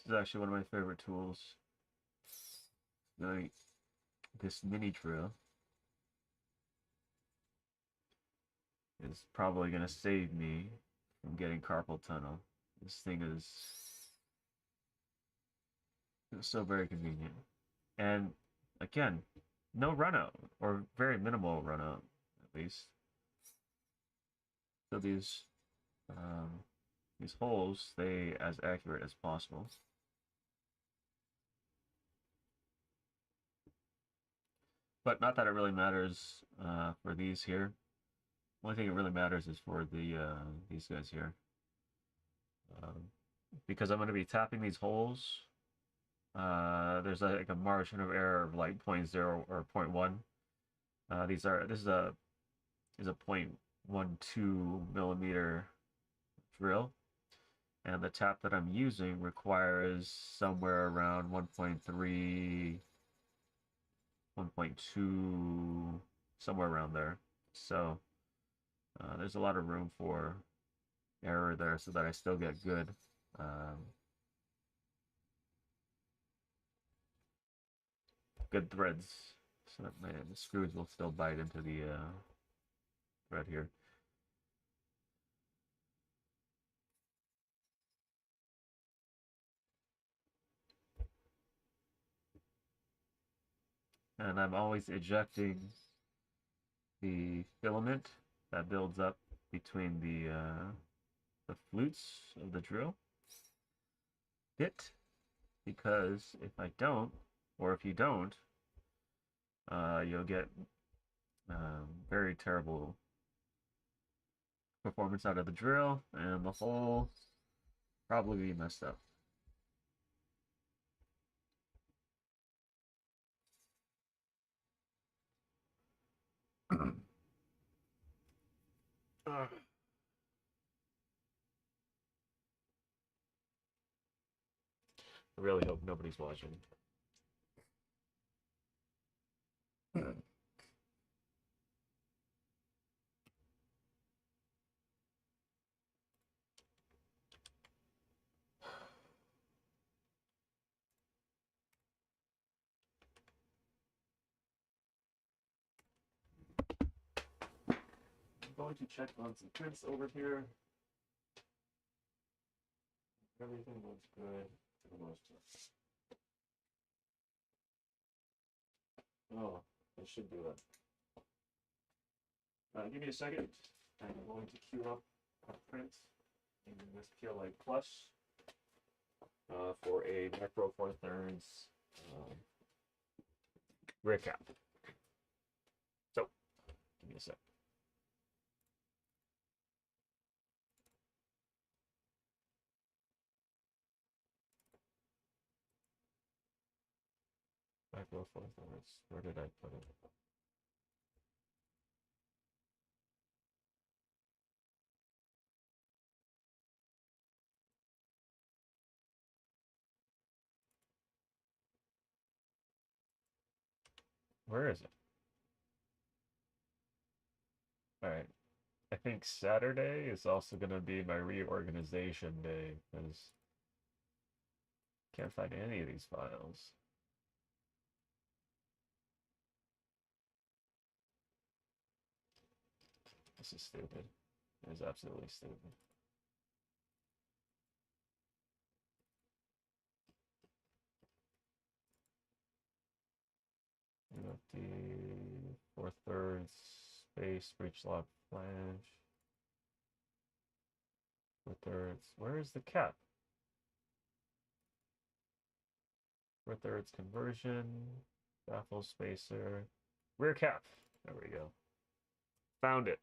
This is actually one of my favorite tools. Like this mini drill is probably gonna save me from getting carpal tunnel. This thing is so very convenient. And again, no run out, or very minimal run out, at least. So these holes stay as accurate as possible. But not that it really matters for these here. Only thing it really matters is for these guys here. Because I'm going to be tapping these holes. There's like a margin of error of like 0.0 or 0.1. This is a 0.12 millimeter drill, and the tap that I'm using requires somewhere around 1.3, 1.2, somewhere around there. So there's a lot of room for error there, so that I still get good good threads, so that the screws will still bite into the thread here. And I'm always ejecting the filament that builds up between the flutes of the drill bit, because if I don't, or if you don't, you'll get very terrible performance out of the drill, and the hole probably be messed up. I really hope nobody's watching. I'm going to check on some prints over here. Everything looks good for the most part. Oh, I should do that. Give me a second. I'm going to queue up a print in this PLA Plus for a Micro Four Thirds rear cap. So, give me a sec. Micro Four Thirds. Where did I put it? Where is it? All right. I think Saturday is also going to be my reorganization day, because I can't find any of these files. This is stupid. It is absolutely stupid. You got the 4/3 space breech lock flange. 4/3. Where is the cap? 4/3 conversion. Baffle spacer. Rear cap. There we go. Found it.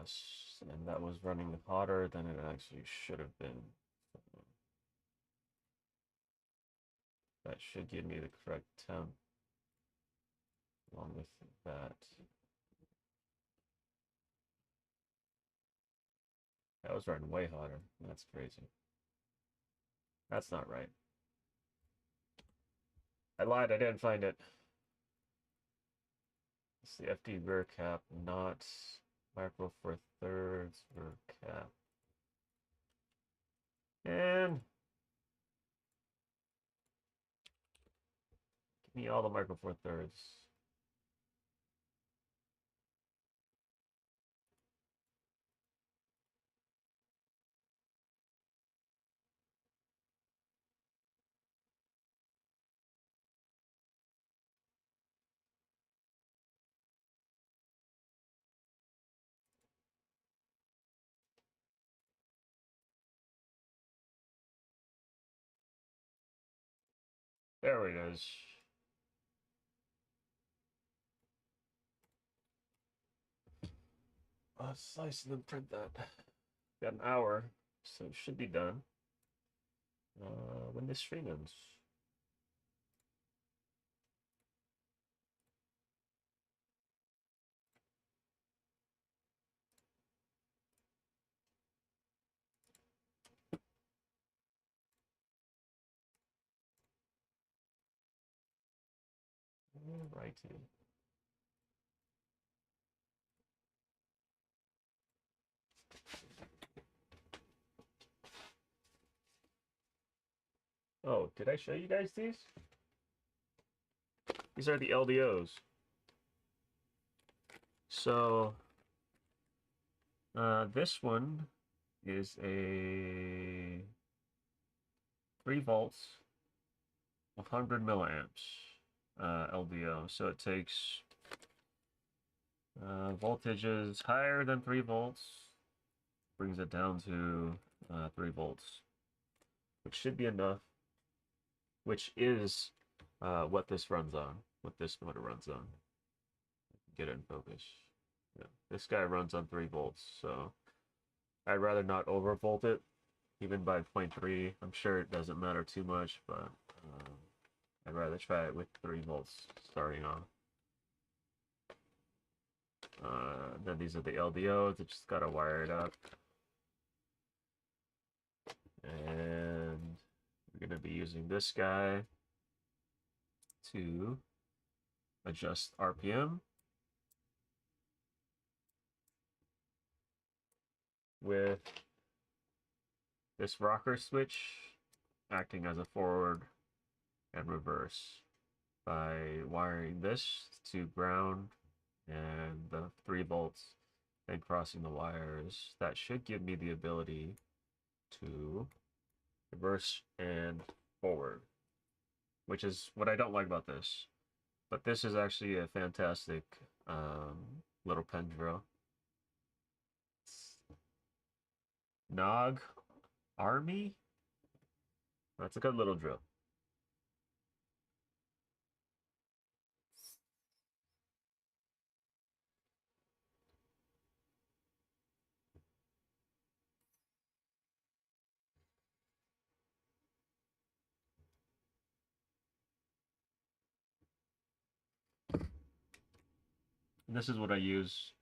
plus, and that was running hotter than it actually should have been. That should give me the correct temp along with that. That was running way hotter. That's crazy. That's not right. I lied, I didn't find it. It's the FD rear cap, not Micro Four Thirds rear cap. And give me all the Micro Four Thirds. There it is. Let's slice and then print that. Got an hour, so it should be done. When this stream ends. Alrighty. Oh, did I show you guys these? These are the LDOs. So, this one is a 3 volts, 100 milliamps LDO. So it takes voltages higher than 3 volts, brings it down to 3 volts, which should be enough, which is what this runs on, what this motor runs on. Get it in focus. Yeah, this guy runs on 3 volts, so I'd rather not overvolt it, even by 0.3. I'm sure it doesn't matter too much, but I'd rather try it with 3 volts starting off. Then these are the LDOs. I just gotta wire it up, and we're gonna be using this guy to adjust RPM with this rocker switch acting as a forward and reverse by wiring this to ground and the 3 volts and crossing the wires. That should give me the ability to reverse and forward, which is what I don't like about this. But this is actually a fantastic little pen drill. Nog Army? That's a good little drill. And this is what I use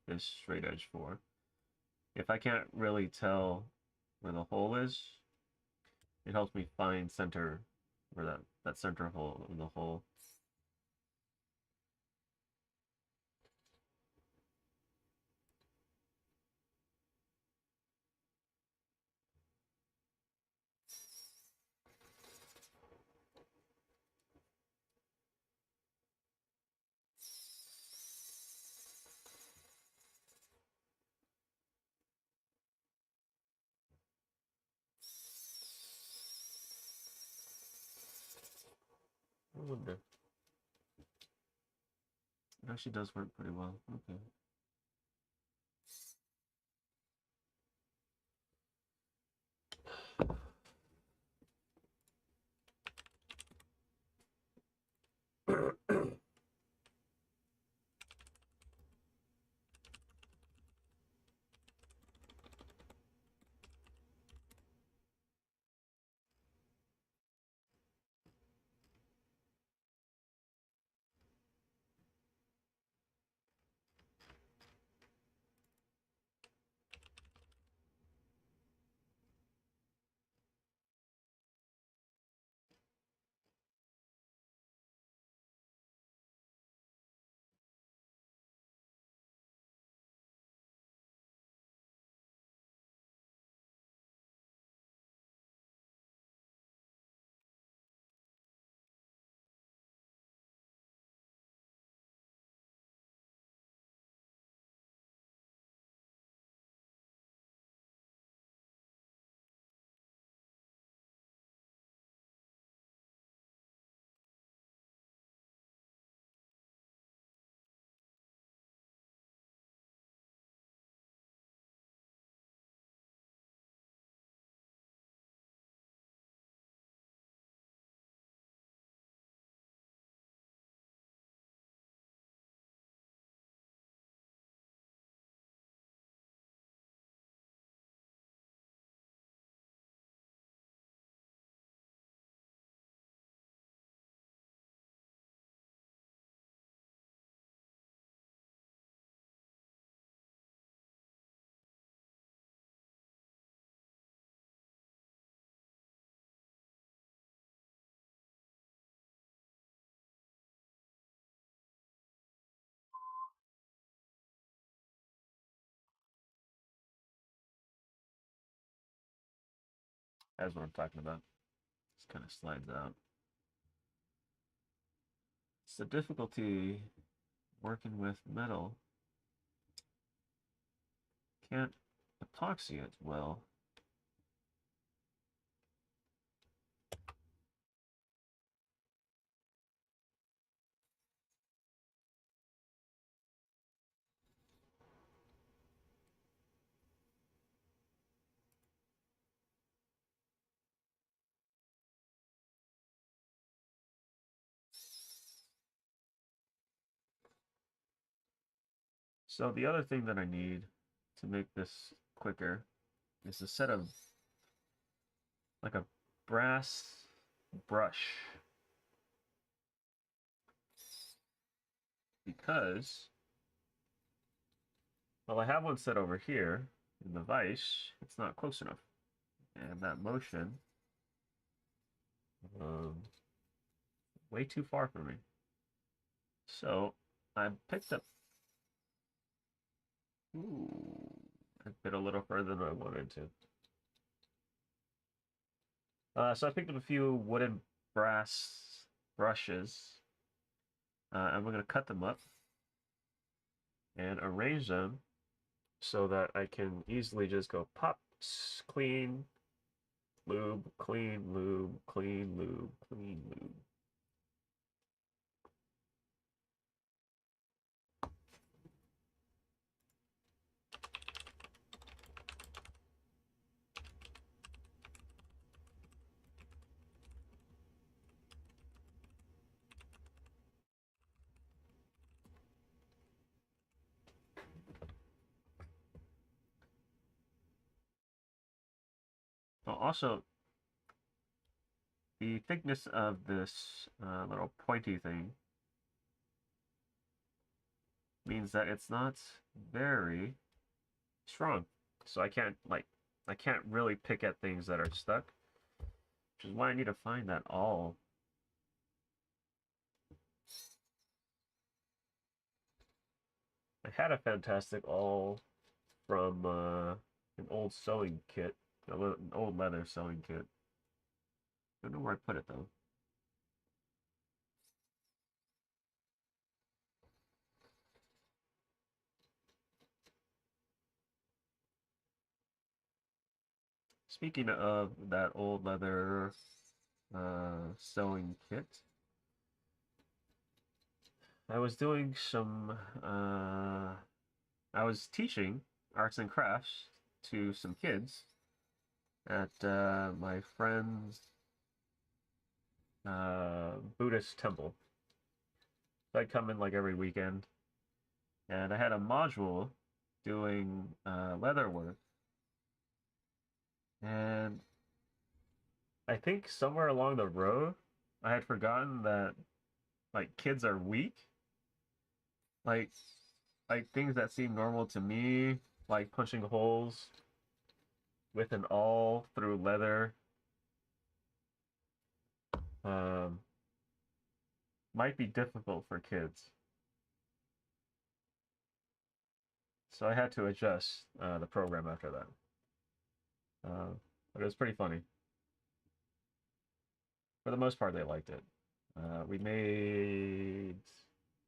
this straight edge for. If I can't really tell where the hole is, it helps me find center, where that center hole in the hole. I wonder. It actually does work pretty well. Okay. That's what I'm talking about. This kind of slides out. It's the difficulty working with metal. Can't epoxy it well. So the other thing that I need to make this quicker is a set of like a brass brush, because well, I have one set over here in the vise. It's not close enough, and that motion um, way too far for me. So I picked up. Ooh, I bit a little further than I wanted to. So I picked up a few wooden brass brushes, and we're going to cut them up and arrange them so that I can easily just go pop, clean, lube, clean, lube, clean, lube, clean, lube. Well, also, the thickness of this little pointy thing means that it's not very strong. So I can't really pick at things that are stuck, which is why I need to find that awl. I had a fantastic awl from an old sewing kit, an old leather sewing kit. I don't know where I put it though. Speaking of that old leather sewing kit, I was doing some I was teaching arts and crafts to some kids at my friend's Buddhist temple. So I'd come in like every weekend, and I had a module doing leather work, and I think somewhere along the road, I had forgotten that like kids are weak. Like things that seem normal to me, like punching holes with an awl through leather, um, might be difficult for kids. So I had to adjust the program after that. But it was pretty funny. For the most part, they liked it. We made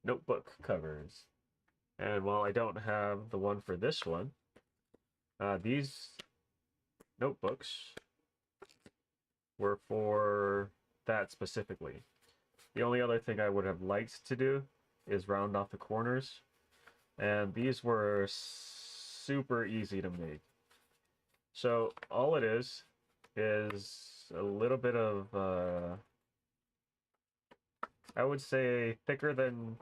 notebook covers. And while I don't have the one for this one, these notebooks were for that specifically. The only other thing I would have liked to do is round off the corners, and these were super easy to make. So all it is a little bit of, I would say thicker than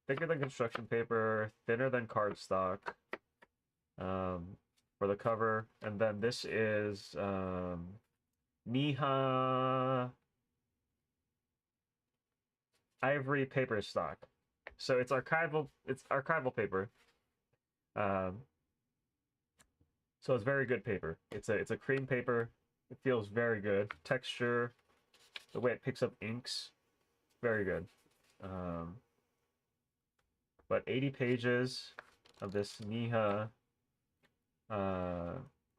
construction paper, thinner than cardstock, for the cover, and then this is Miha ivory paper stock. So it's archival paper. Um, so it's very good paper. It's a cream paper. It feels very good. Texture, the way it picks up inks, very good. But 80 pages of this Miha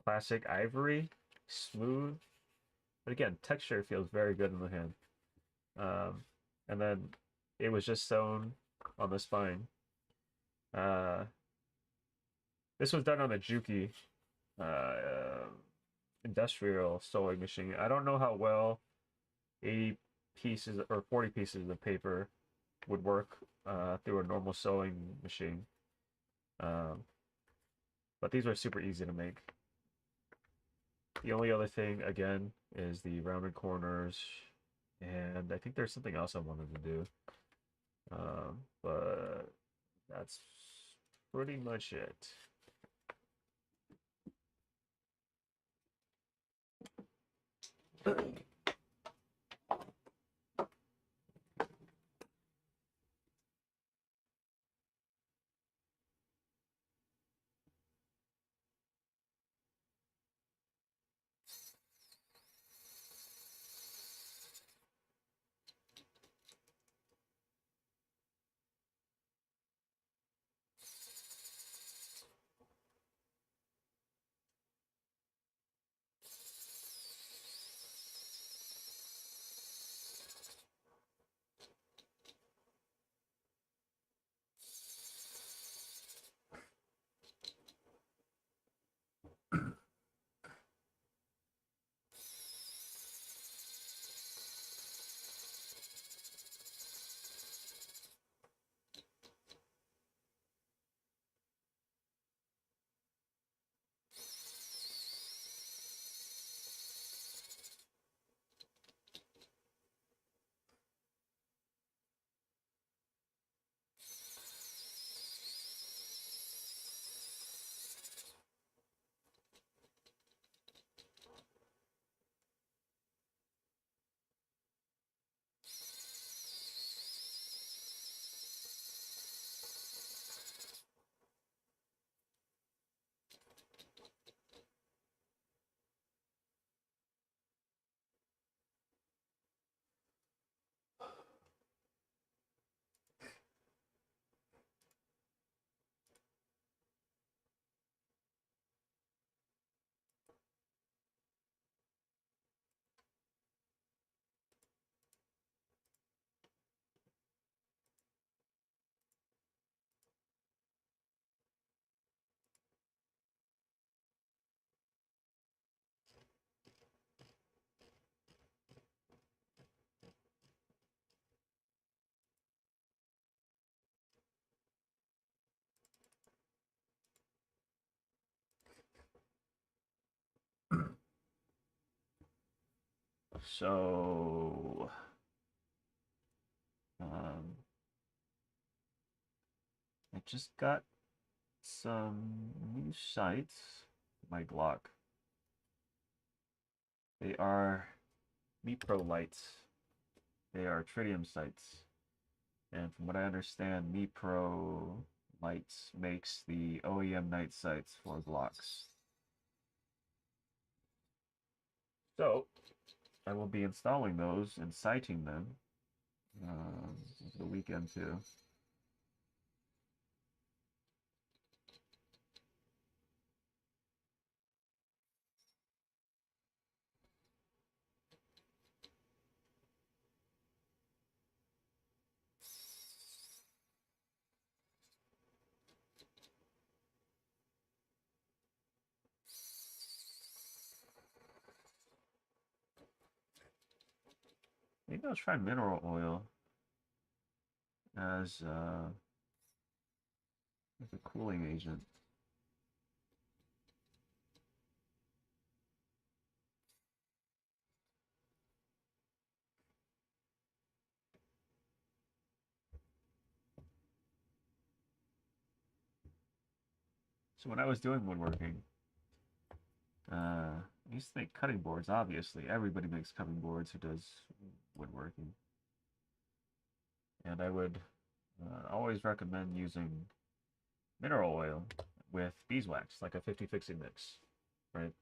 classic ivory, smooth, but again, texture feels very good in the hand. And then it was just sewn on the spine. Uh, this was done on a Juki uh, industrial sewing machine. I don't know how well 80 pieces or 40 pieces of paper would work through a normal sewing machine. Um, but these are super easy to make. The only other thing, again, is the rounded corners, and I think there's something else I wanted to do. But that's pretty much it. So, um, I just got some new sights. My Glock. They are MiPro lights. They are tritium sights. And from what I understand, MiPro Lights makes the OEM night sights for Glocks. So, I will be installing those and sighting them over the weekend too. Maybe I'll try mineral oil as a cooling agent. So when I was doing woodworking, I used to make cutting boards. Obviously, everybody makes cutting boards who does woodworking, and I would always recommend using mineral oil with beeswax, like a 50-50 mix, right?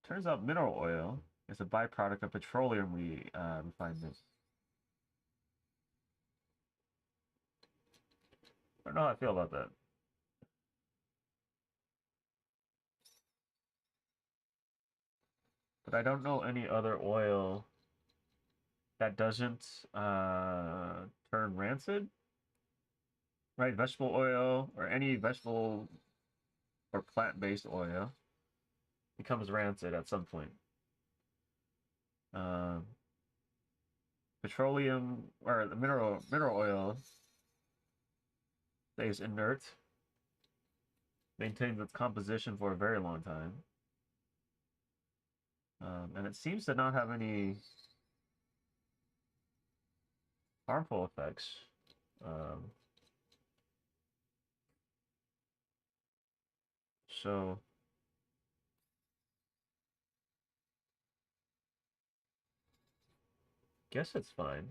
Turns out mineral oil is a byproduct of petroleum refinement. I don't know how I feel about that. but I don't know any other oil that doesn't turn rancid, right? Vegetable oil or any vegetable or plant-based oil becomes rancid at some point. Um, Petroleum or the mineral oil stays inert, maintains its composition for a very long time, and it seems to not have any harmful effects. Um, so guess it's fine.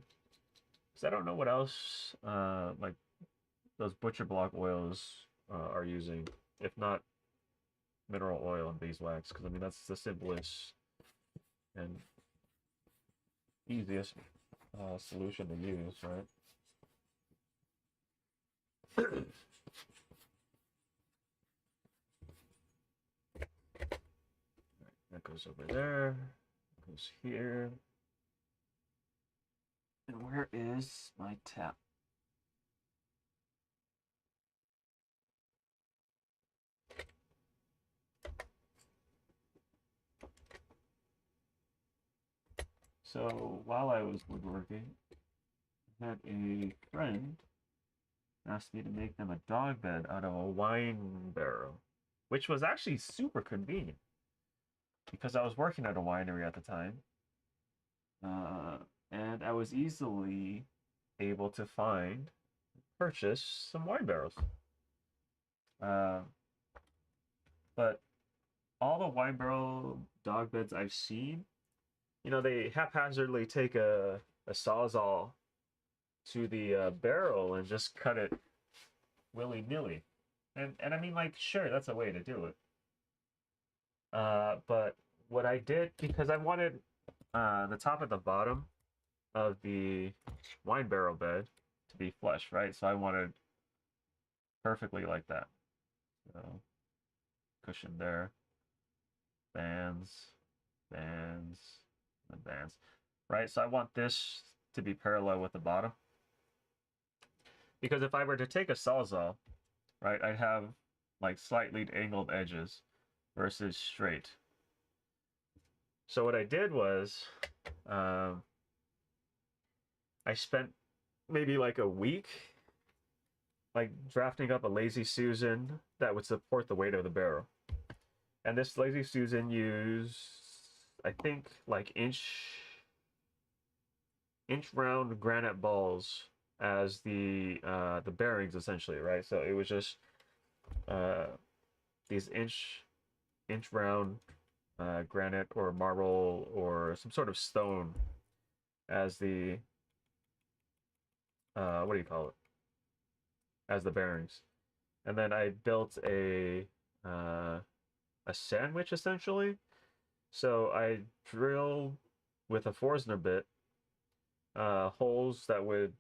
Because I don't know what else like those butcher block oils are using, if not mineral oil and beeswax. Because I mean that's the simplest and easiest solution to use, right? That goes over there. Goes here. And where is my tap? So while I was woodworking, I had a friend ask me to make them a dog bed out of a wine barrel, which was actually super convenient because I was working at a winery at the time, uh, and I was easily able to purchase some wine barrels. Uh, but all the wine barrel dog beds I've seen, they haphazardly take a sawzall to the barrel and just cut it willy nilly. And I mean, like, sure, that's a way to do it. But what I did, because I wanted the top and the bottom of the wine barrel bed to be flush, right? So I wanted perfectly like that. So cushion there, bands, bands, and bands, right? So I want this to be parallel with the bottom. Because if I were to take a sawzall, right, I'd have like slightly angled edges versus straight. So what I did was, um, I spent maybe like a week like drafting up a Lazy Susan that would support the weight of the barrel. And this Lazy Susan used, I think, like inch round granite balls as the bearings essentially, right? So it was just uh, these inch round granite or marble or some sort of stone as the what do you call it? As the bearings. And then I built a sandwich essentially. So I drilled with a Forstner bit holes that would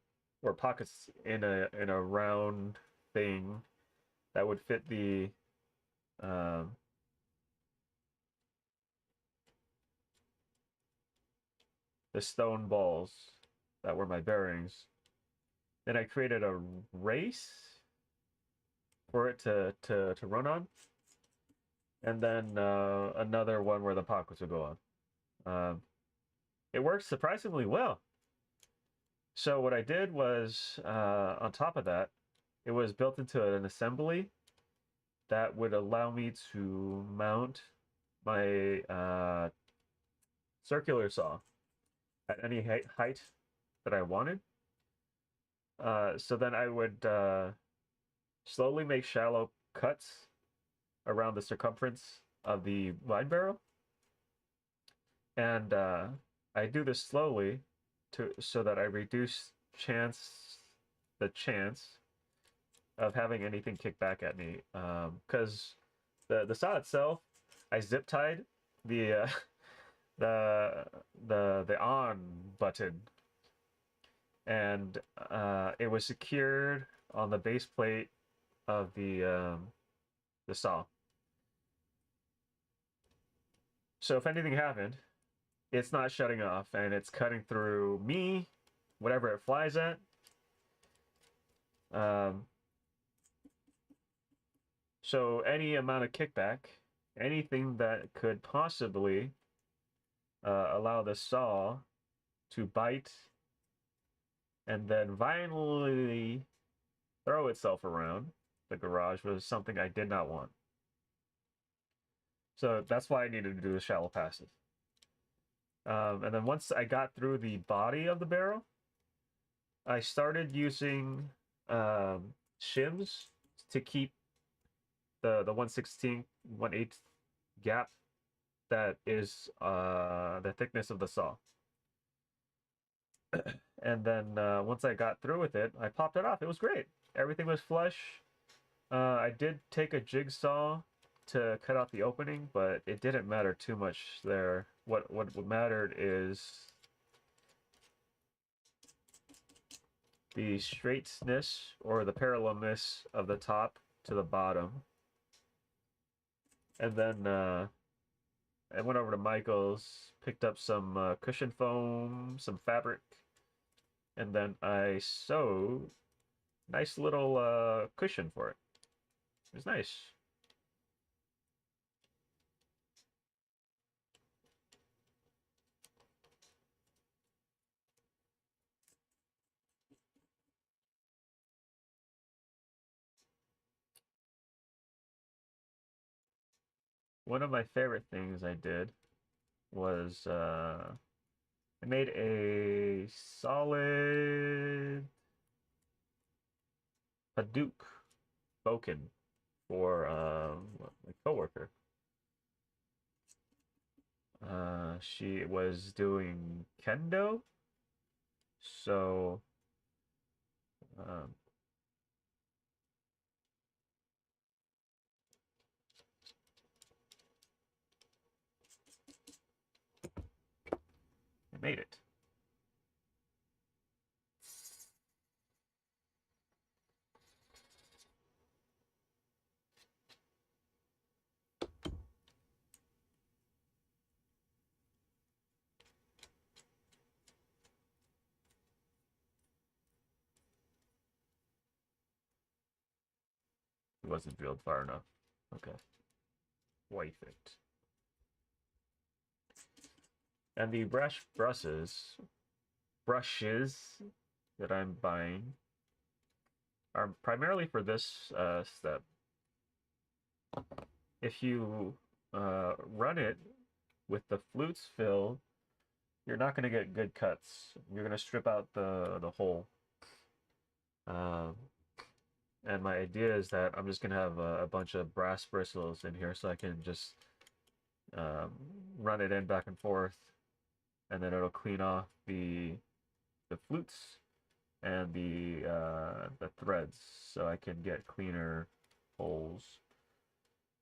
or pockets in a round thing that would fit um, the stone balls that were my bearings. Then I created a race for it to run on, and then another one where the pockets would go on. It worked surprisingly well. So what I did was, on top of that, it was built into an assembly that would allow me to mount my circular saw at any height that I wanted. So then I would slowly make shallow cuts around the circumference of the wine barrel. And I do this slowly so that I reduce the chance of having anything kick back at me. Because the saw itself, I zip tied the the on button, and it was secured on the base plate of the saw. So if anything happened, it's not shutting off, and it's cutting through me, whatever it flies at. Um, so any amount of kickback, anything that could possibly allow the saw to bite and then violently throw itself around the garage was something I did not want. So that's why I needed to do the shallow passive. And then once I got through the body of the barrel, I started using shims to keep the 1/16, 1/8 gap that is the thickness of the saw. And then once I got through with it, I popped it off. It was great. Everything was flush. I did take a jigsaw to cut out the opening, but it didn't matter too much there. What mattered is the straightness or the parallelness of the top to the bottom. And then I went over to Michael's, picked up some cushion foam, some fabric, and then I sewed nice little cushion for it. It was nice. One of my favorite things I did was I made a solid Hadouk boken for my coworker. She was doing kendo, so um, I made it. It wasn't drilled far enough. Okay, wipe it. And the brushes that I'm buying are primarily for this step. If you run it with the flutes filled, you're not going to get good cuts. You're going to strip out the hole. Um, and my idea is that I'm just going to have a bunch of brass bristles in here so I can just um, run it in back and forth, and then it'll clean off the flutes and the threads so I can get cleaner holes.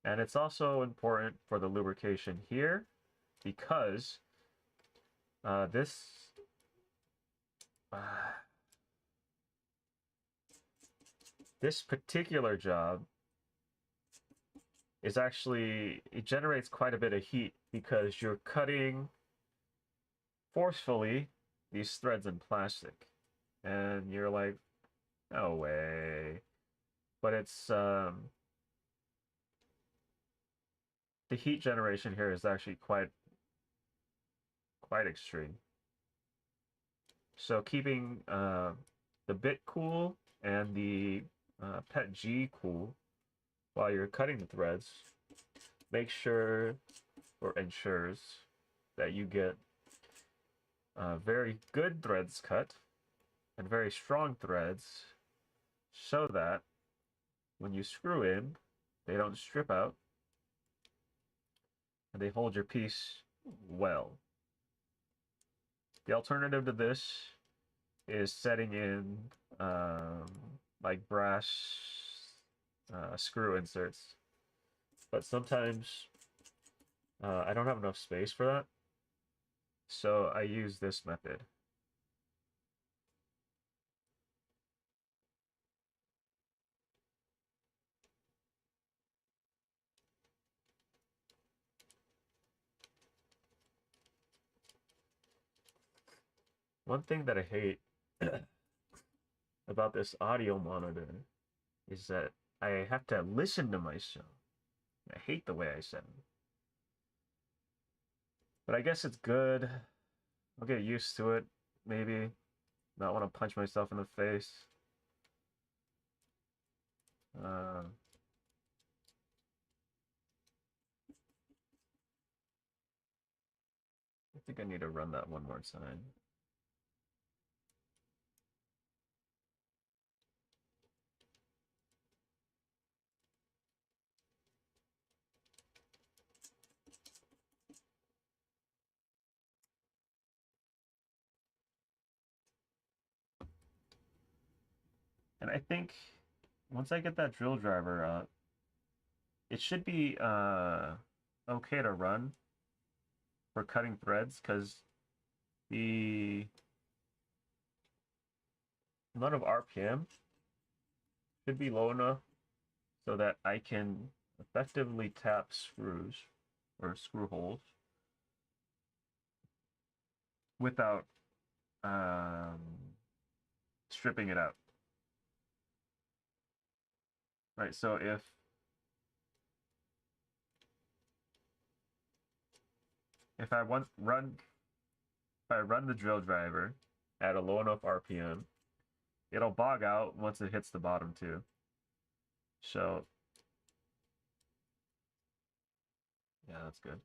And it's also important for the lubrication here because this this particular job is actually, it generates quite a bit of heat because you're cutting forcefully these threads in plastic, and you're like, no way. But it's the heat generation here is actually quite extreme. So keeping the bit cool and the PET G cool while you're cutting the threads make sure or ensures that you get very good threads cut and very strong threads so that when you screw in, they don't strip out and they hold your piece well. The alternative to this is setting in like brass screw inserts, but sometimes I don't have enough space for that, so I use this method. One thing that I hate about this audio monitor is that I have to listen to myself. I hate the way I sound. But I guess it's good. I'll get used to it, maybe. Not want to punch myself in the face. Uh, I think I need to run that one more time. And I think once I get that drill driver up, it should be okay to run for cutting threads because the amount of RPM should be low enough so that I can effectively tap screws or screw holes without um, stripping it out. Right, so if I run the drill driver at a low enough RPM, it'll bog out once it hits the bottom too. So yeah, that's good.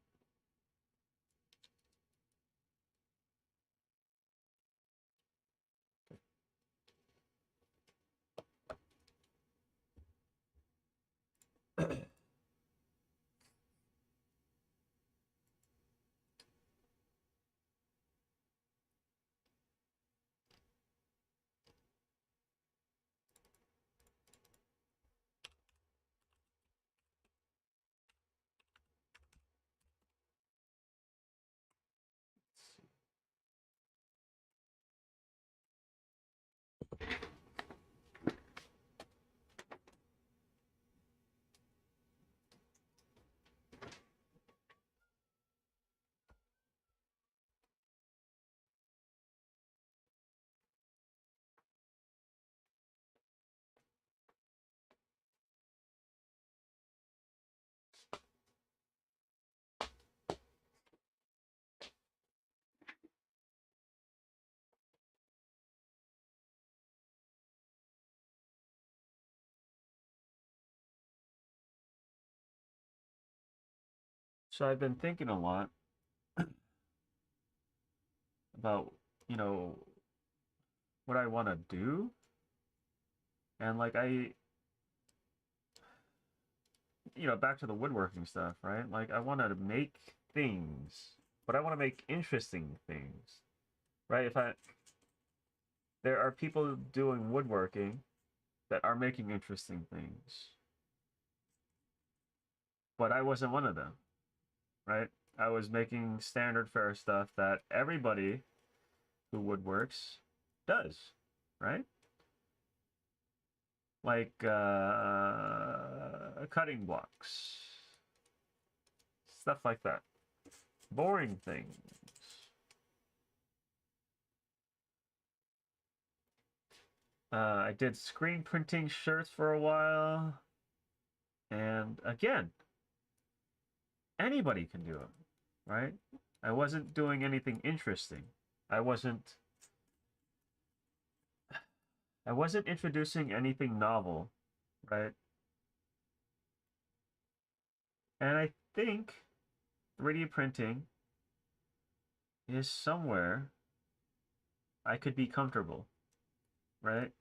So I've been thinking a lot about, you know, what I want to do. And like back to the woodworking stuff, right? Like I want to make things, but I want to make interesting things, right? There are people doing woodworking that are making interesting things, but I wasn't one of them, right? I was making standard fare stuff that everybody who woodworks does, right? Like cutting blocks, stuff like that. Boring things. I did screen printing shirts for a while. And again, anybody can do it, right? I wasn't doing anything interesting. I wasn't I wasn't introducing anything novel, right? And I think 3D printing is somewhere I could be comfortable, right?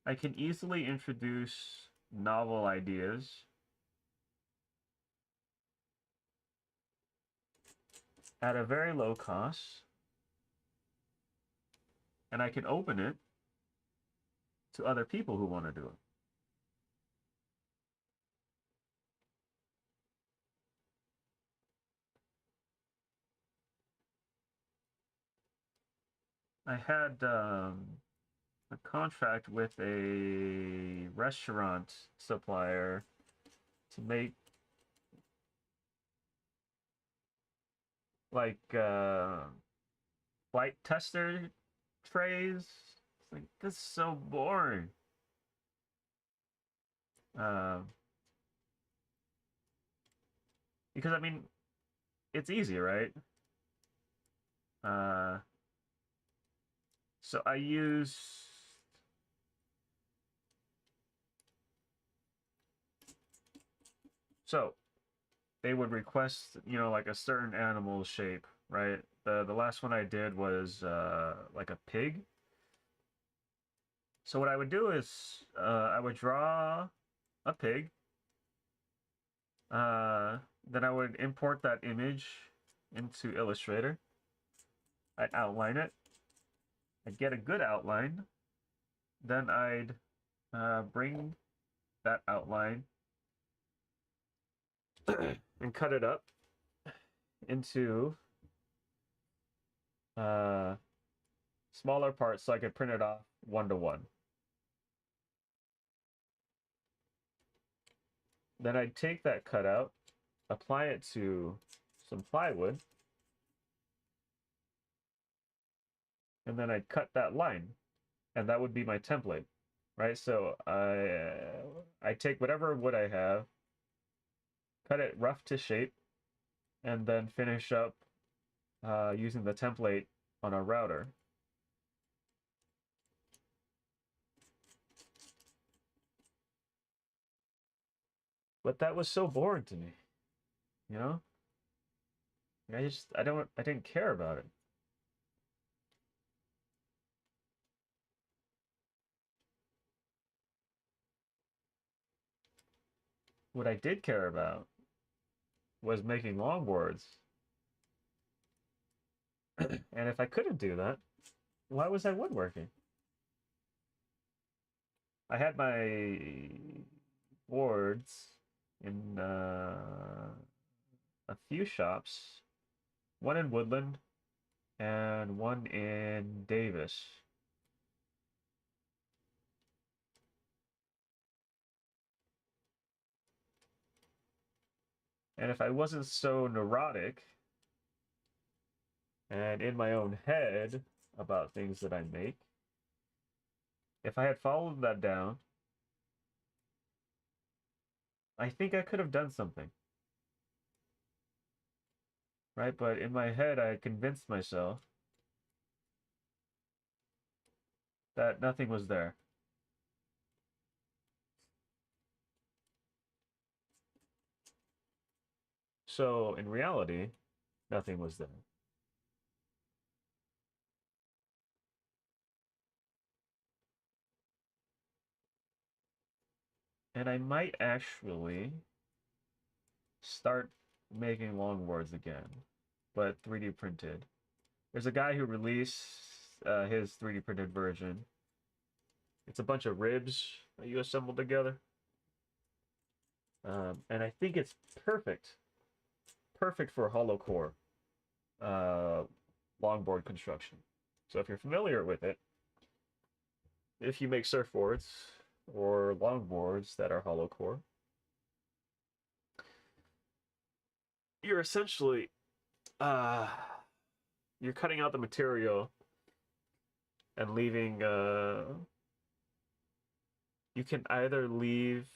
I can easily introduce novel ideas at a very low cost, and I can open it to other people who want to do it. I had a contract with a restaurant supplier to make like flight tester trays. It's like, this is so boring. Because I mean, it's easy, right? So I use so they would request, like a certain animal shape, right? The last one I did was like a pig. So what I would do is I would draw a pig. Then I would import that image into Illustrator. I'd outline it. I'd get a good outline. Then I'd bring that outline and cut it up into smaller parts so I could print it off one-to-one. Then I'd take that cutout, apply it to some plywood, and then I'd cut that line, and that would be my template, right? So I take whatever wood I have, cut it rough to shape, and then finish up using the template on a router. But that was so boring to me, you know? I didn't care about it. What I did care about was making longboards. And if I couldn't do that, why was I woodworking? I had my boards in a few shops, one in Woodland and one in Davis. And if I wasn't so neurotic and in my own head about things that I make, if I had followed that down, I think I could have done something. Right? But in my head, I convinced myself that nothing was there. So in reality, nothing was there. And I might actually start making longboards again, but 3D printed. There's a guy who released his 3D printed version. It's a bunch of ribs that you assemble together. And I think it's perfect. Perfect for hollow core longboard construction. So if you're familiar with it, if you make surfboards or longboards that are hollow core, you're essentially you're cutting out the material and leaving you can either leave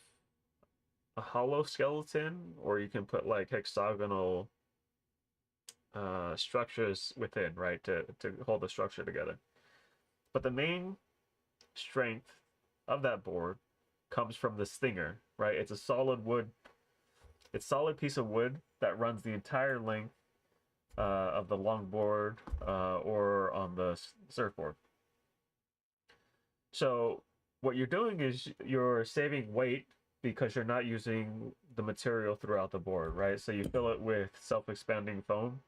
a hollow skeleton or you can put like hexagonal structures within, right, to hold the structure together. But the main strength of that board comes from the stinger, right? It's a solid wood, it's solid piece of wood that runs the entire length of the longboard or on the surfboard. So what you're doing is you're saving weight because you're not using the material throughout the board, right? So you fill it with self-expanding foam,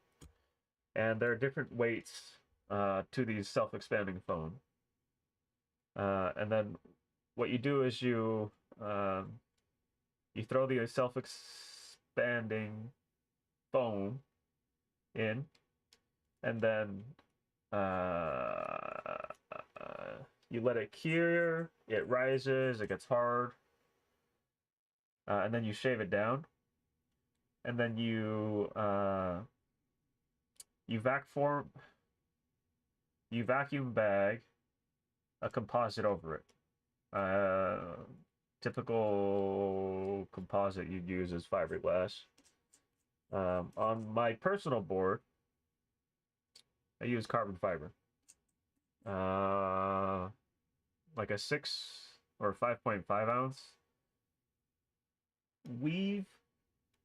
and there are different weights to these self-expanding foam. And then what you do is you throw the self-expanding foam in, and then you let it cure, it rises, it gets hard, and then you shave it down, and then you vac form. you vacuum bag a composite over it. Typical composite you'd use is fiberglass. On my personal board, I use carbon fiber. Like a 6 or 5.5 ounce weave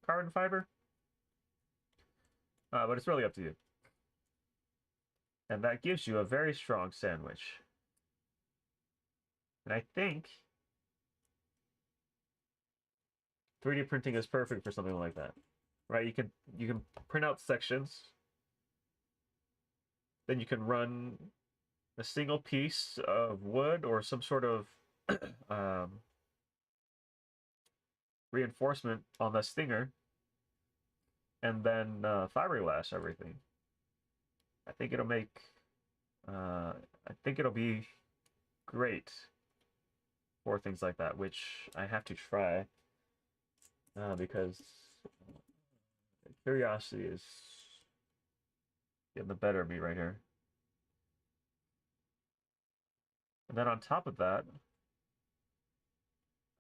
carbon fiber. But it's really up to you. And that gives you a very strong sandwich. And I think 3D printing is perfect for something like that. Right? You can print out sections. Then you can run a single piece of wood or some sort of reinforcement on the stinger, and then fiberglass everything. I think it'll make. I think it'll be great for things like that, which I have to try because curiosity is getting the better of me right here. And then on top of that,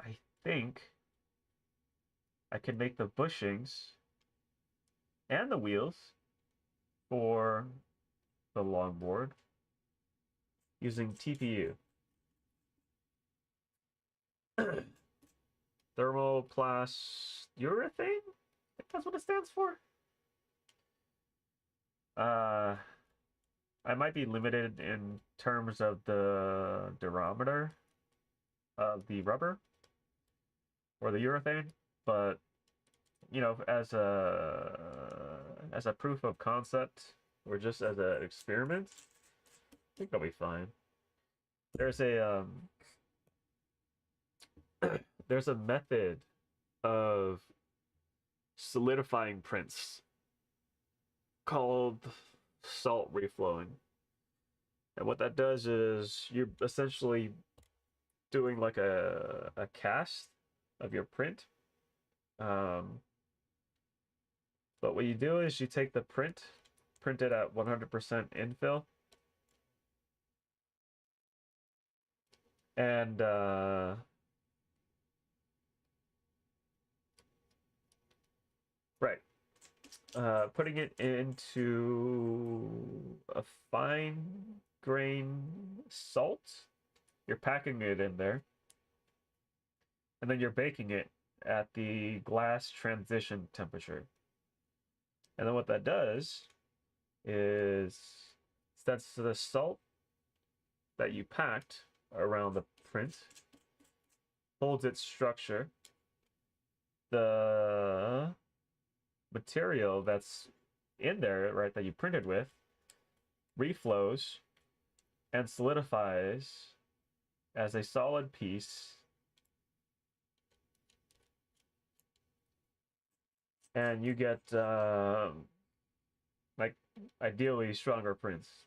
I think I can make the bushings and the wheels for the longboard using TPU. Thermoplast urethane? I think that's what it stands for. I might be limited in terms of the diameter of the rubber or the urethane, but you know, as a proof of concept or just as an experiment, I think I'll be fine. There's a there's a method of solidifying prints called salt reflowing. And what that does is you're essentially doing like a cast of your print. But what you do is you take the print it at 100% infill, and putting it into a fine grain salt. You're packing it in there, and then you're baking it at the glass transition temperature. And then what that does is that's the salt that you packed around the print holds its structure. The material that's in there, right, that you printed with, reflows and solidifies as a solid piece, and you get like ideally stronger prints.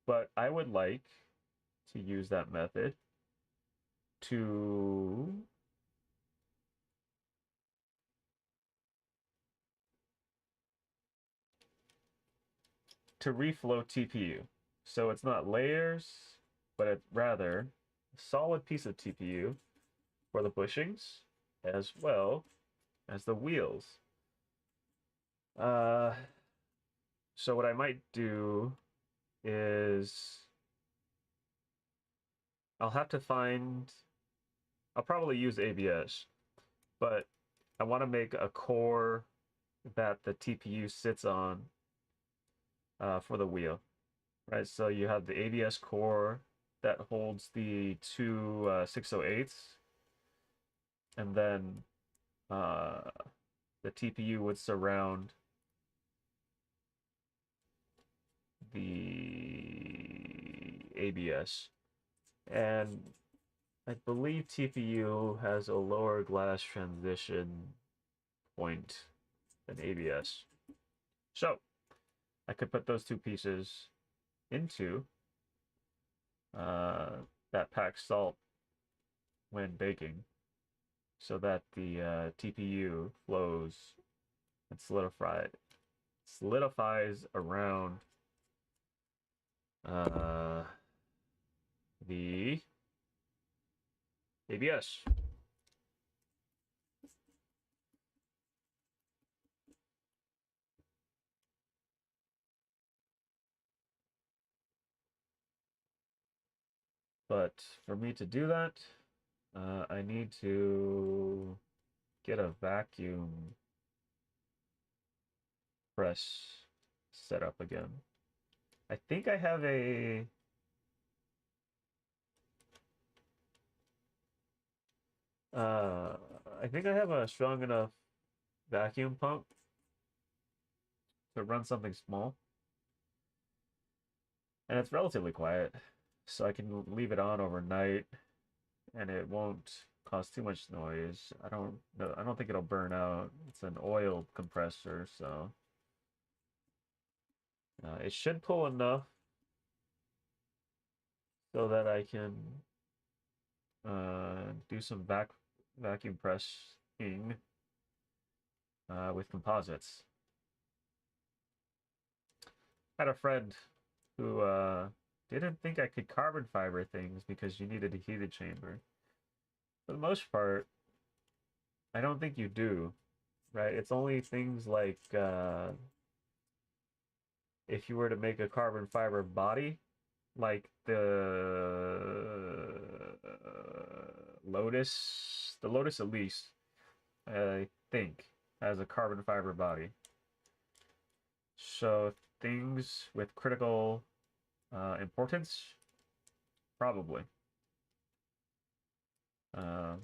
But I would like to use that method to reflow TPU. So it's not layers, but it's rather a solid piece of TPU for the bushings as well as the wheels. So what I might do is I'll have to find, I'll probably use ABS, but I want to make a core that the TPU sits on for the wheel, right? So you have the ABS core that holds the two 608s, and then the TPU would surround the ABS. And I believe TPU has a lower glass transition point than ABS. So I could put those two pieces into that packed salt when baking so that the TPU flows and solidifies around uh, the ABS. But for me to do that, I need to get a vacuum press set up again. I think I have a uh, I think I have a strong enough vacuum pump to run something small, and it's relatively quiet, so I can leave it on overnight, and it won't cause too much noise. I don't know. I don't think it'll burn out. It's an oil compressor, so it should pull enough so that I can do some vacuum pressing with composites. I had a friend who didn't think I could carbon fiber things because you needed a heated chamber. For the most part, I don't think you do, right? It's only things like if you were to make a carbon fiber body, like the Lotus Elise, I think, has a carbon fiber body. So things with critical importance, probably. Uh,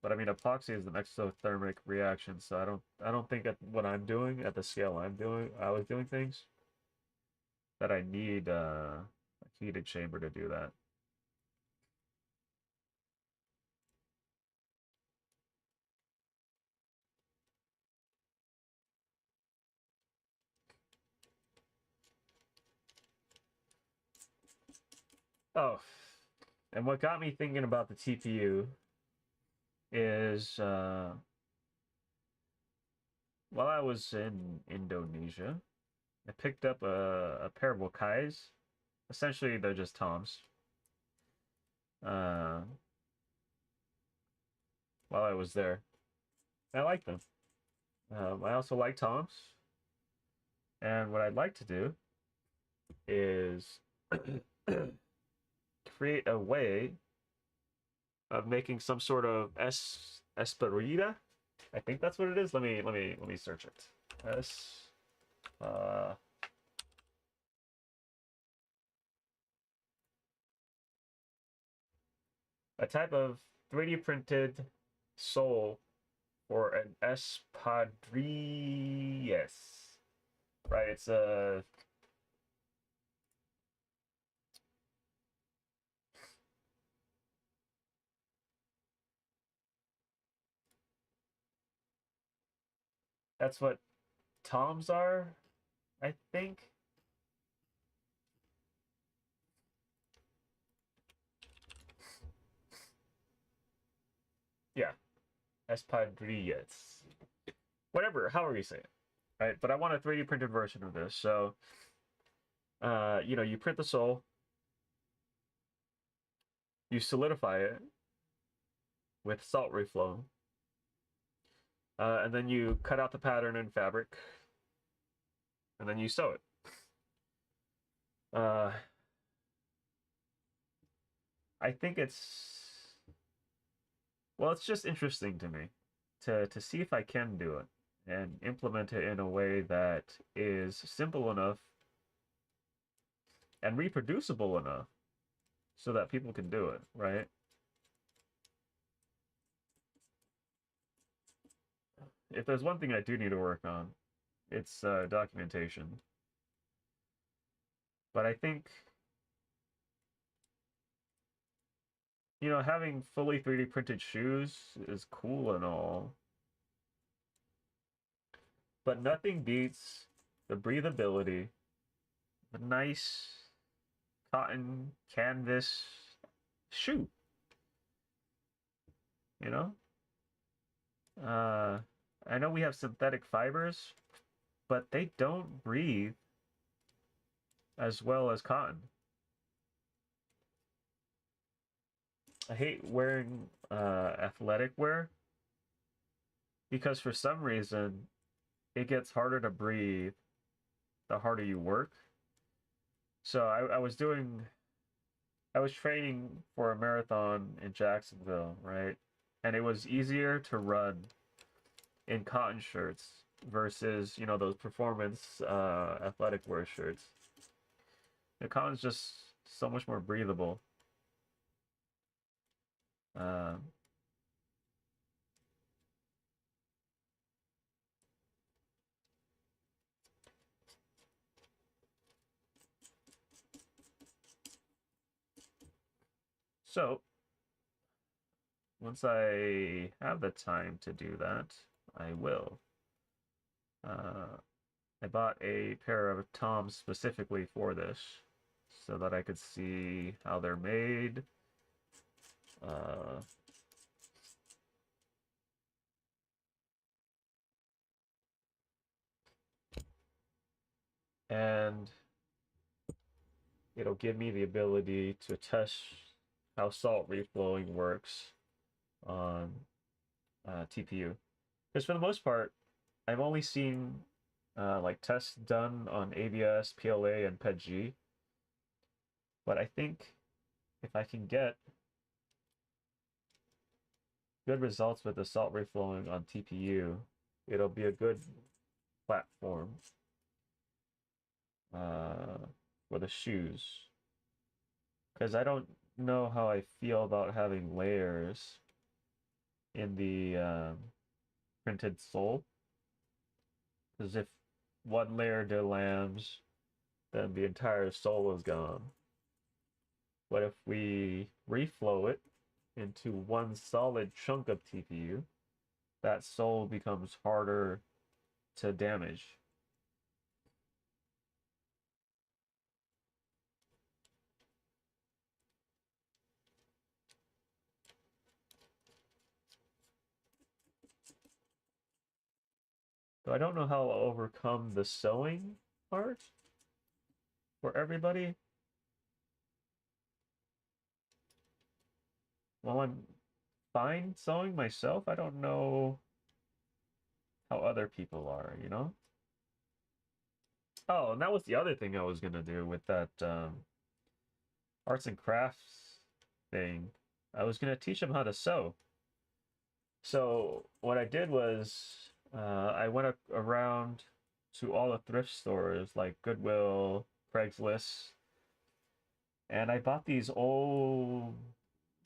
but I mean, epoxy is an exothermic reaction, so I don't think at what I'm doing at the scale I was doing things that I need a heated chamber to do that. Oh, and what got me thinking about the TPU is while I was in Indonesia, I picked up a pair of Wakais. Essentially, they're just toms. Uh, while I was there, I like them. I also like toms, and what I'd like to do is create a way of making some sort of Esperita. I think that's what it is. Let me search it. S uh a type of 3D printed sole for an Espadrilles. Right, it's a that's what toms are, I think. Yeah, Espadrilles. Whatever, however you say it. Right? But I want a 3D printed version of this. So you print the sole, you solidify it with salt reflow, and then you cut out the pattern in fabric, and then you sew it. Uh, I think it's just interesting to me to see if I can do it and implement it in a way that is simple enough and reproducible enough so that people can do it, right? If there's one thing I do need to work on, it's documentation. But I think, having fully 3D printed shoes is cool and all, but nothing beats the breathability, the nice cotton canvas shoe, you know? Uh, I know we have synthetic fibers, but they don't breathe as well as cotton. I hate wearing athletic wear because for some reason it gets harder to breathe the harder you work. So I was training for a marathon in Jacksonville, right? And it was easier to run in cotton shirts versus, you know, those performance athletic wear shirts. The cotton's just so much more breathable. Uh, so once I have the time to do that, I will. Uh, I bought a pair of Toms specifically for this so that I could see how they're made. Uh, and it'll give me the ability to test how salt reflowing works on TPU. Because for the most part, I've only seen like tests done on ABS, PLA, and PETG. But I think if I can get good results with the salt reflowing on TPU, it'll be a good platform uh, for the shoes. Because I don't know how I feel about having layers in the printed sole. Because if one layer delams, then the entire sole is gone. But if we reflow it into one solid chunk of TPU, that sole becomes harder to damage. So I don't know how I'll overcome the sewing part for everybody. While I'm fine sewing myself, I don't know how other people are, you know? Oh, and that was the other thing I was gonna do with that arts and crafts thing. I was gonna teach them how to sew. So what I did was I went around to all the thrift stores like Goodwill, Craigslist, and I bought these old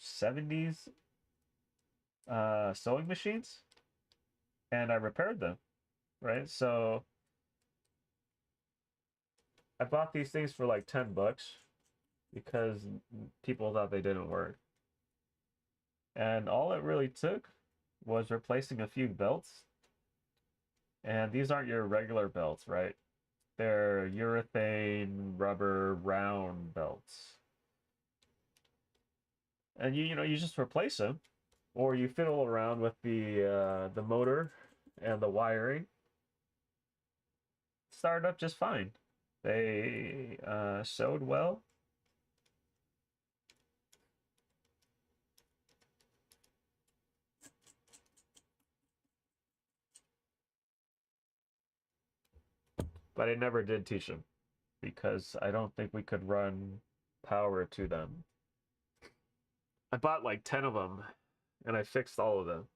70s sewing machines and I repaired them, right? So I bought these things for like $10 because people thought they didn't work. And all it really took was replacing a few belts. And these aren't your regular belts, right? They're urethane rubber round belts. And you just replace them or you fiddle around with the motor and the wiring. Started up just fine. They sewed well. But I never did teach them because I don't think we could run power to them. I bought like 10 of them and I fixed all of them.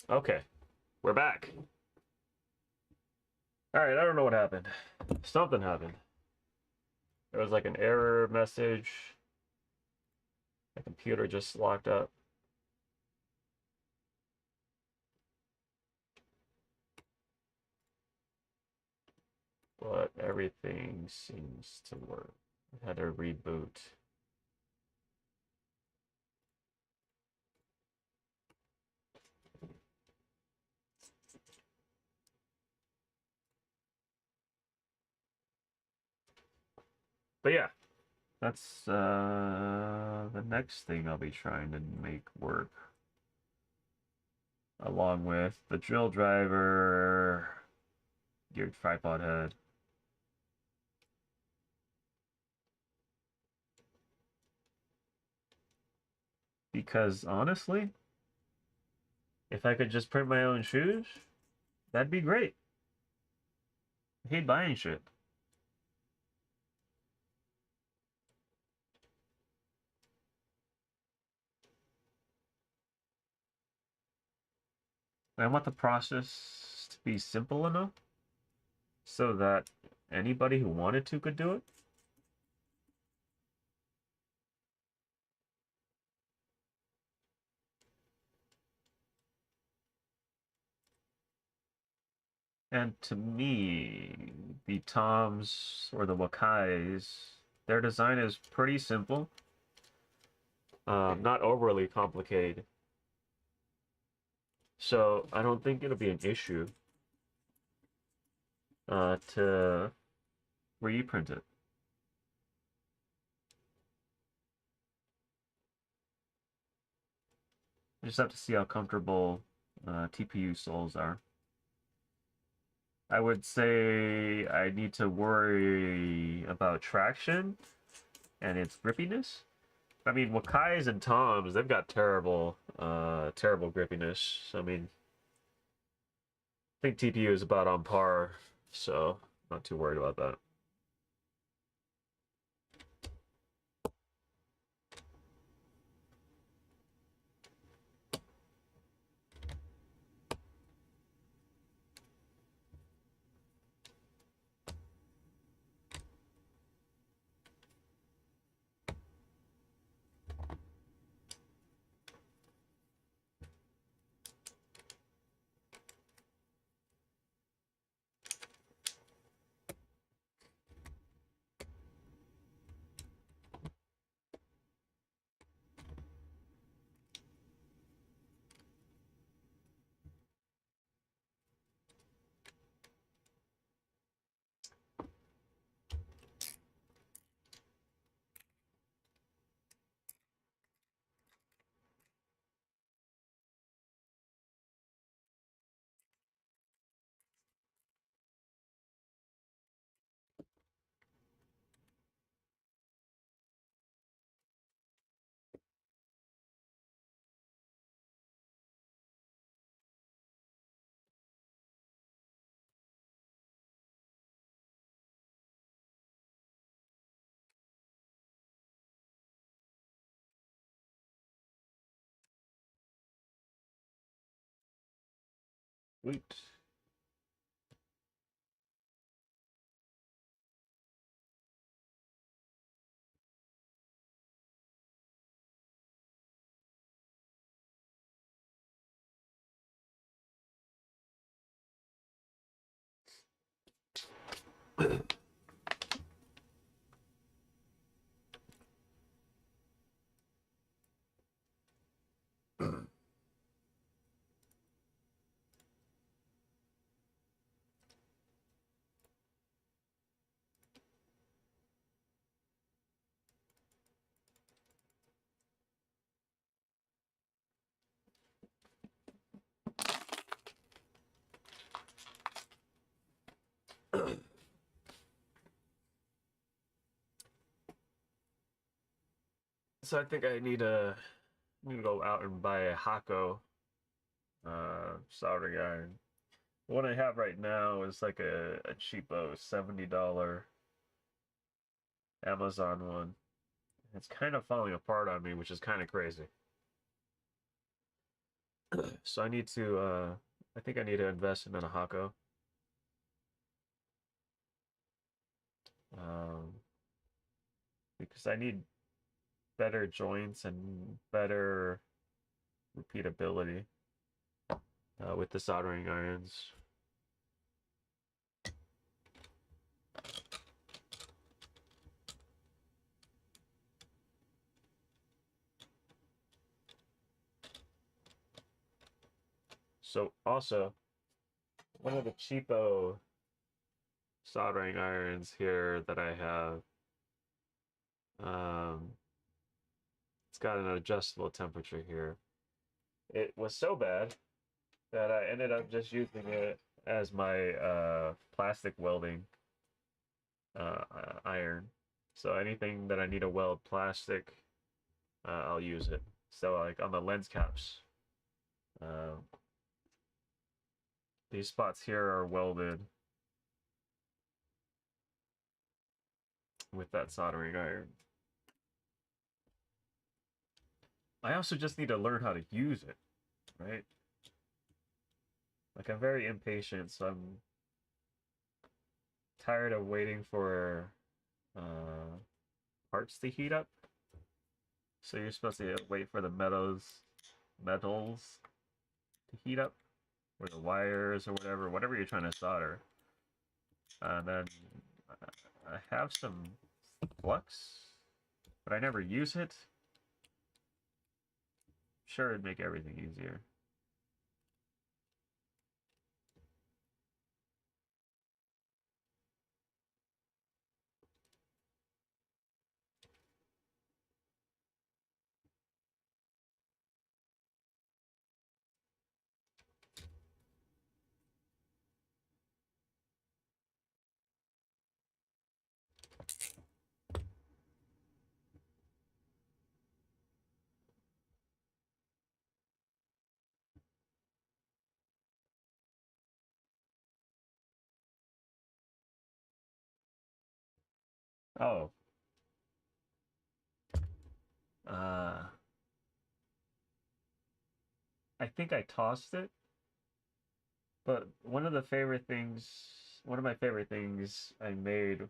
Okay, we're back. All right, I don't know what happened. Something happened. There was like an error message. My computer just locked up. But everything seems to work. I had to reboot. But yeah, that's the next thing I'll be trying to make work. Along with the drill driver, geared tripod head. Because honestly, if I could just print my own shoes, that'd be great. I hate buying shit. I want the process to be simple enough so that anybody who wanted to could do it. And to me, the Toms or the Wakais, their design is pretty simple, not overly complicated. So I don't think it'll be an issue to reprint it. I just have to see how comfortable TPU soles are. I would say I need to worry about traction and its grippiness. I mean, Wakais and Toms, they've got terrible, terrible grippiness. I mean, I think TPU is about on par, so not too worried about that. Sweet. So I think I need to go out and buy a Hako soldering iron. The one I have right now is like a cheapo $70 Amazon one. It's kind of falling apart on me, which is kind of crazy. So I need to I think I need to invest in a Hako. Um, because I need better joints and better repeatability with the soldering irons. So also, one of the cheapo soldering irons here that I have It's got an adjustable temperature here. It was so bad that I ended up just using it as my plastic welding iron. So anything that I need to weld plastic, I'll use it. So like on the lens caps, uh, these spots here are welded with that soldering iron. I also just need to learn how to use it, right? Like I'm very impatient, so I'm tired of waiting for uh, parts to heat up. So you're supposed to wait for the metals to heat up, or the wires or whatever you're trying to solder. And then I have some flux, but I never use it. Sure, it'd make everything easier. Oh, uh, I think I tossed it, but one of my favorite things I made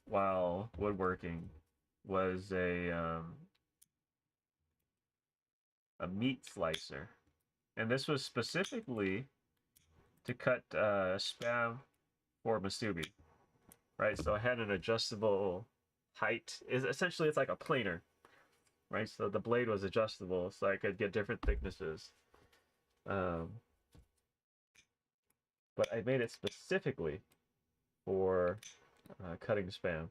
while woodworking was a meat slicer, and this was specifically to cut spam for musubi, right? So I had an adjustable height. Is essentially it's like a planer, right? So the blade was adjustable, so I could get different thicknesses. Um, but I made it specifically for cutting spam.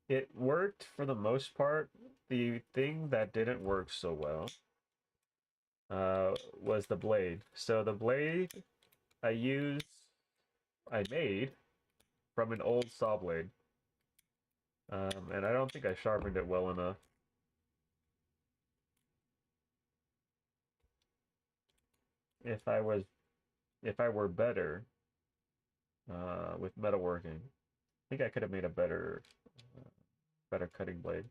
It worked for the most part. The thing that didn't work so well was the blade. So the blade I used, I made from an old saw blade, and I don't think I sharpened it well enough. If I was, if I were better with metalworking, I think I could have made a better cutting blade.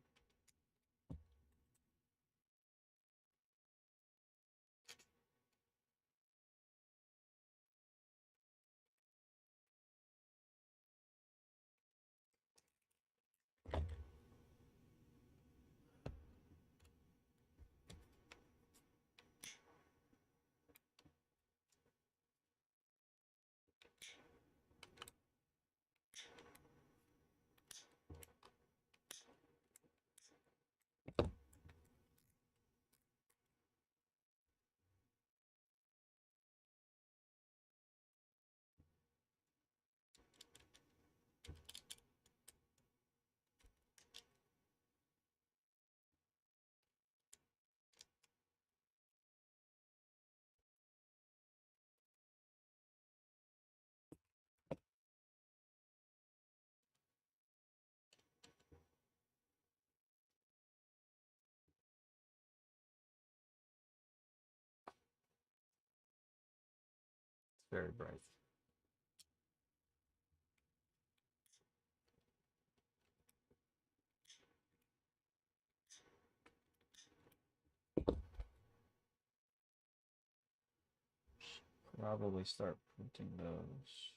It's very bright. Probably start printing those.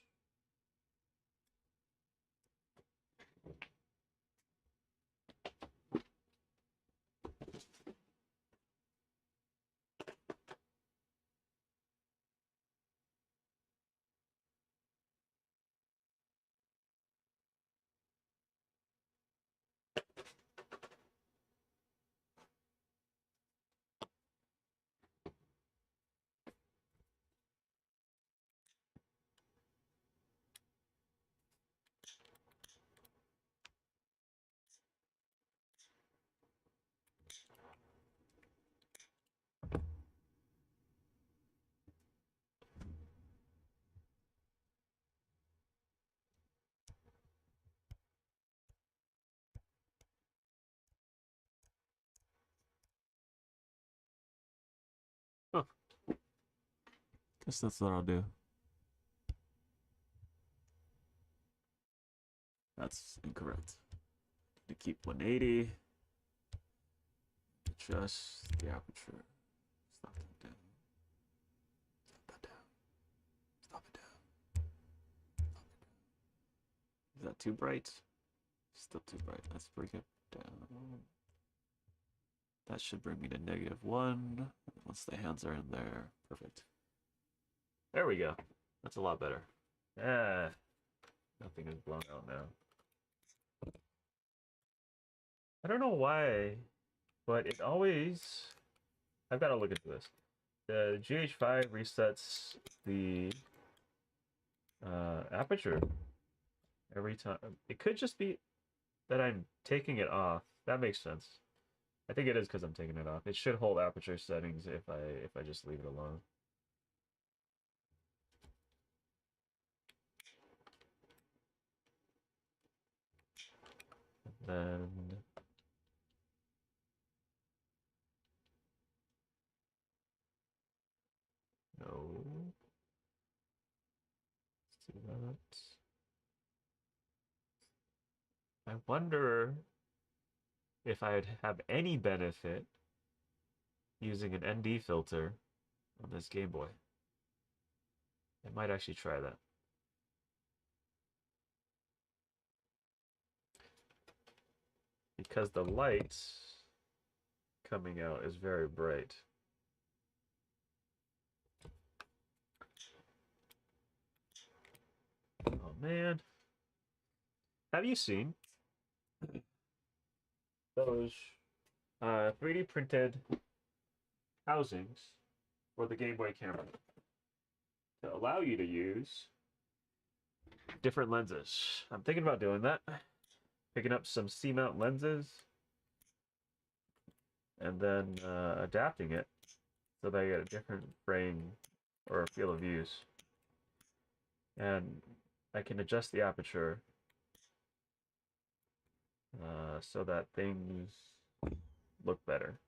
Guess that's what I'll do. That's incorrect. To keep 180. Adjust the aperture. Stop that down. Stop that down. Stop it down. Stop it down. Is that too bright? Still too bright. Let's bring it down. That should bring me to -1. Once the hands are in there. Perfect. There we go. That's a lot better. Ah, nothing is blown out now. I don't know why, but it always... I've got to look into this. The GH5 resets the aperture every time. It could just be that I'm taking it off. That makes sense. I think it is because I'm taking it off. It should hold aperture settings if I just leave it alone. Then no. Let's do that. I wonder if I'd have any benefit using an ND filter on this Game Boy. I might actually try that. Because the light coming out is very bright. Oh man. Have you seen those 3D printed housings for the Game Boy camera to allow you to use different lenses? I'm thinking about doing that. Picking up some C-mount lenses and then adapting it so that I get a different frame or field of views. And I can adjust the aperture so that things look better.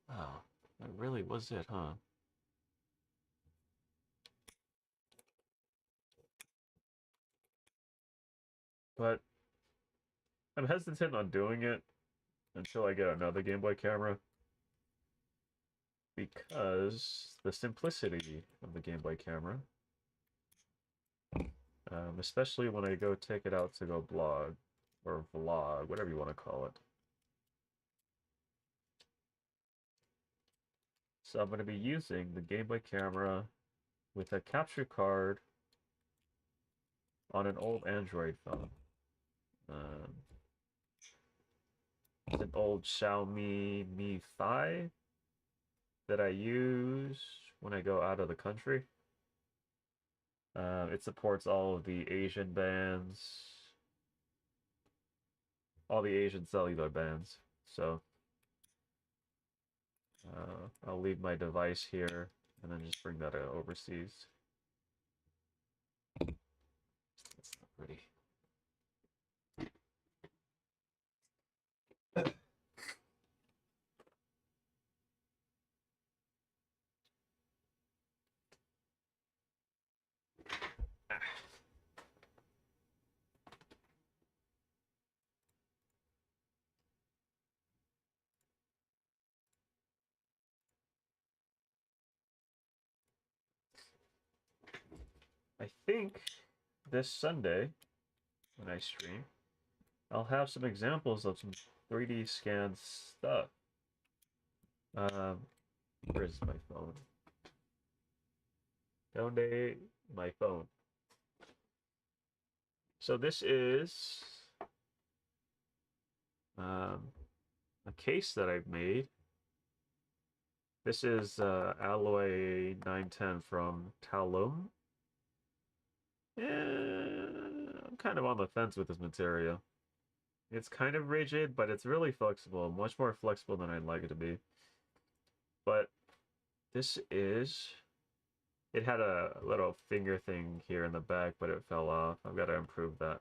Wow, that really was it, huh? But I'm hesitant on doing it until I get another Game Boy camera because the simplicity of the Game Boy camera, especially when I go take it out to go blog or vlog, whatever you want to call it. So I'm going to be using the Game Boy camera with a capture card on an old Android phone. It's an old Xiaomi Mi 5 that I use when I go out of the country. It supports all of the Asian bands, all the Asian cellular bands. So I'll leave my device here and then just bring that overseas. That's not pretty. I think this Sunday, when I stream, I'll have some examples of some 3D scan stuff. Where's my phone? Donate my phone. So this is a case that I've made. This is Alloy 910 from Talum. I'm kind of on the fence with this material. It's kind of rigid, but it's really flexible, much more flexible than I'd like it to be. But this is... It had a little finger thing here in the back, but it fell off. I've got to improve that.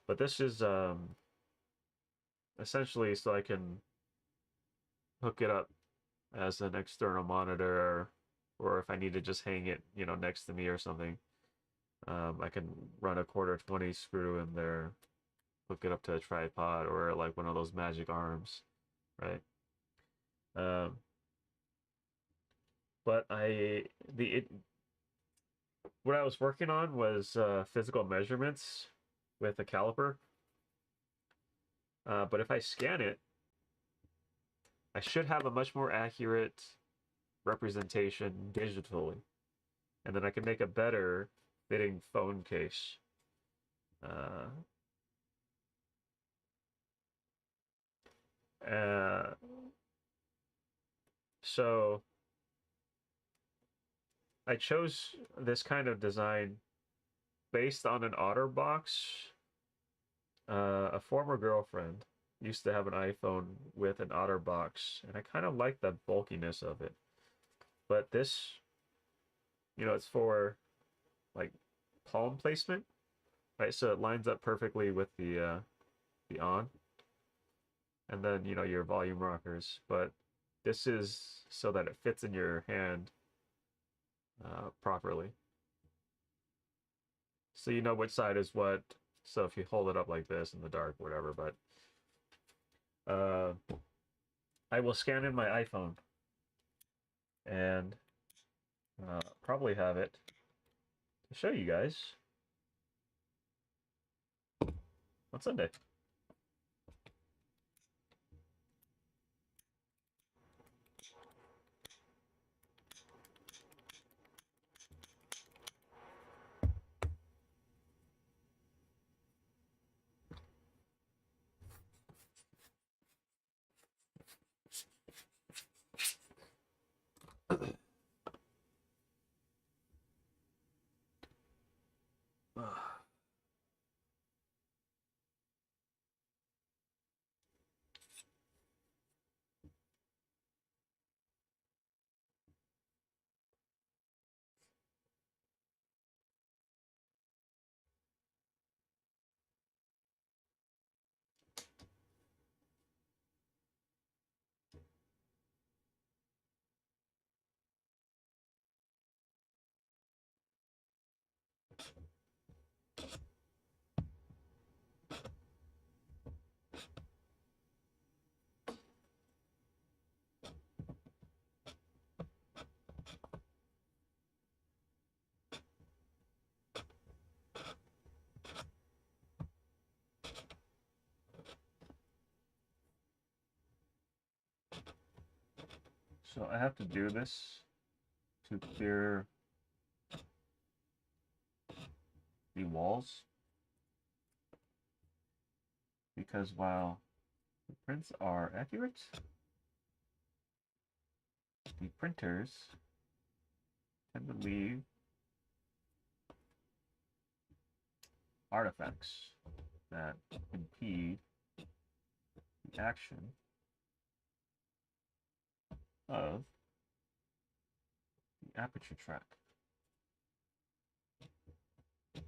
But this is essentially so I can hook it up as an external monitor, or if I need to just hang it, you know, next to me or something. I can run a 1/4 20 screw in there, hook it up to a tripod or like one of those magic arms, right? Um, but what I was working on was physical measurements with a caliper. But if I scan it, I should have a much more accurate representation digitally, and then I can make a better fitting phone case. Uh, uh, so I chose this kind of design based on an OtterBox. A former girlfriend used to have an iPhone with an OtterBox, and I kind of like the bulkiness of it. But this, you know, it's for like palm placement, right? So it lines up perfectly with the on, and then you know your volume rockers. But this is so that it fits in your hand properly, so you know which side is what. So if you hold it up like this in the dark, whatever. But I will scan in my iPhone and probably have it to show you guys on Sunday. So I have to do this to clear the walls, because while the prints are accurate, the printers tend to leave artifacts that impede the action of the aperture track.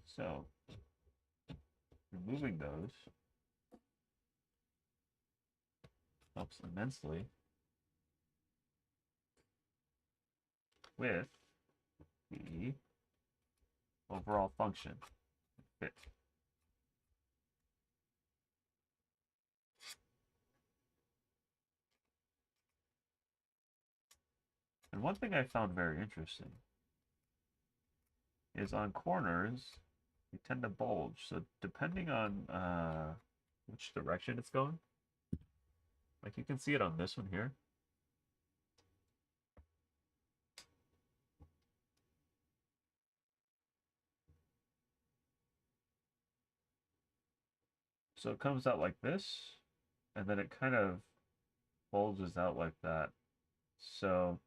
So removing those helps immensely with the overall function fit. And one thing I found very interesting is on corners, they tend to bulge. So depending on which direction it's going, like you can see it on this one here. So it comes out like this, and then it kind of bulges out like that. So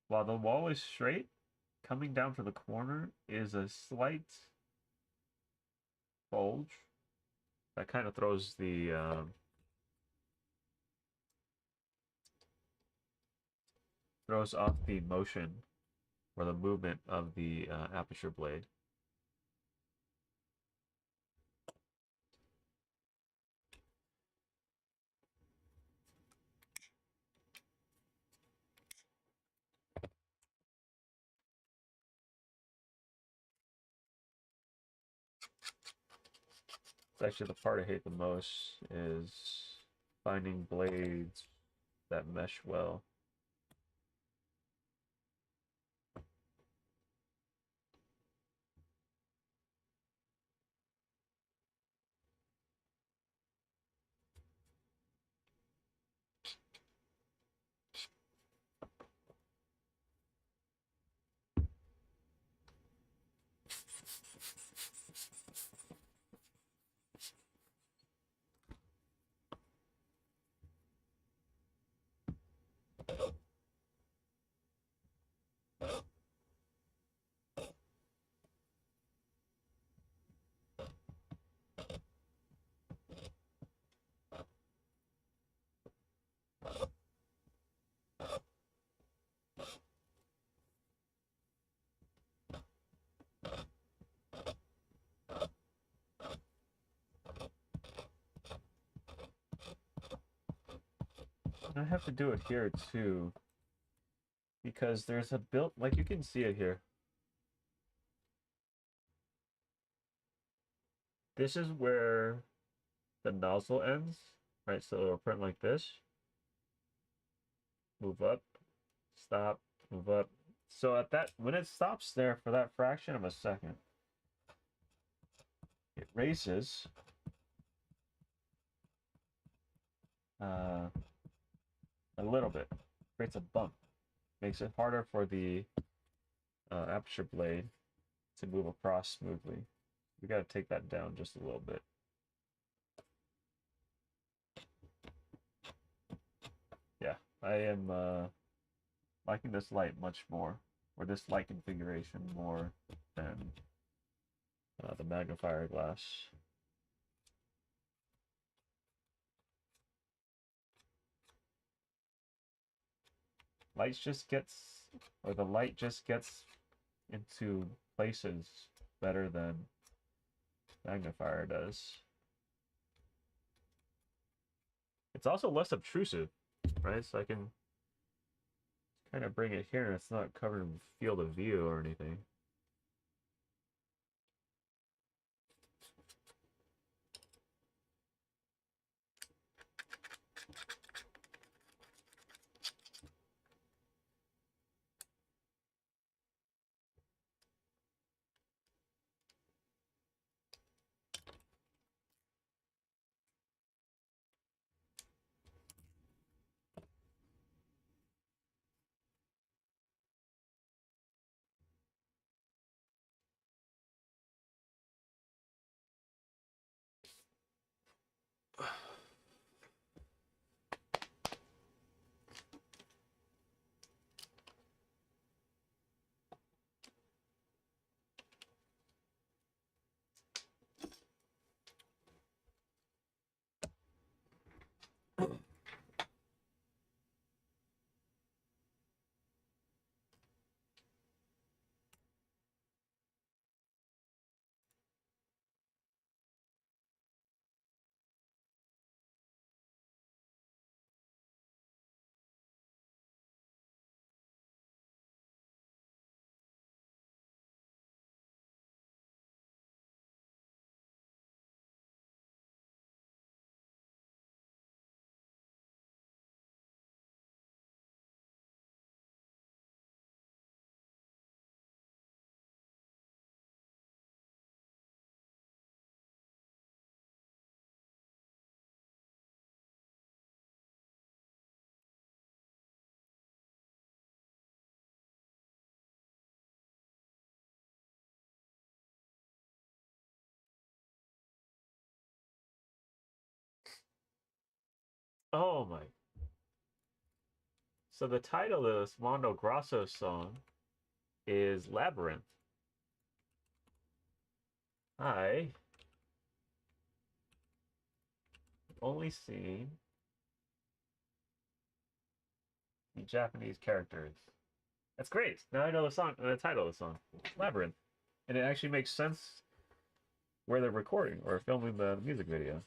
while the wall is straight, coming down to the corner is a slight bulge that kind of throws off the motion or the movement of the aperture blade. actually the part I hate the most is finding blades that mesh well. I have to do it here too, because there's a built, like you can see it here. This is where the nozzle ends, right? So it'll print like this. Move up, stop, move up. So at that, when it stops there for that fraction of a second, it races a little bit, creates a bump, makes it harder for the aperture blade to move across smoothly. We got to take that down just a little bit. Yeah, I am liking this light much more, or this light configuration more than the magnifier glass. The light just gets into places better than magnifier does. It's also less obtrusive, right? So I can kind of bring it here and it's not covered in field of view or anything. Oh my. So the title of this Mondo Grosso song is Labyrinth. I only seen the Japanese characters. That's great. Now I know the song, the title of the song, Labyrinth, and it actually makes sense where they're recording or filming the music video.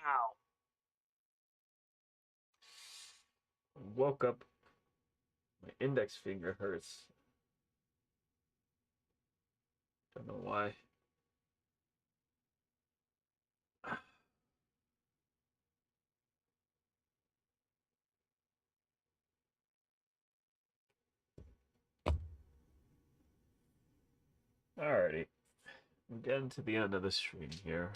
Ow! Woke up. My index finger hurts. Don't know why. Alrighty. We're getting to the end of the stream here.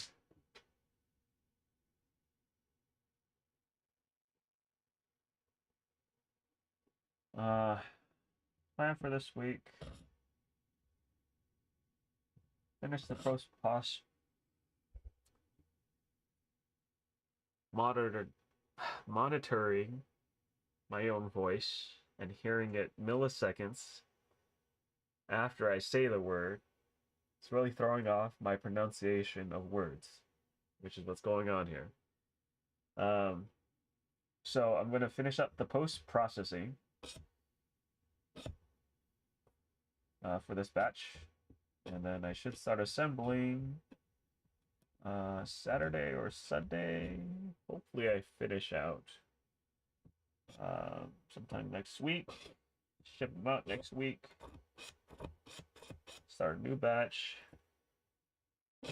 Plan for this week. Finish the post monitoring my own voice and hearing it milliseconds after I say the word. It's really throwing off my pronunciation of words, which is what's going on here. So I'm going to finish up the post-processing for this batch, and then I should start assembling Saturday or Sunday. Hopefully I finish out sometime next week. Ship them out next week. Start a new batch. I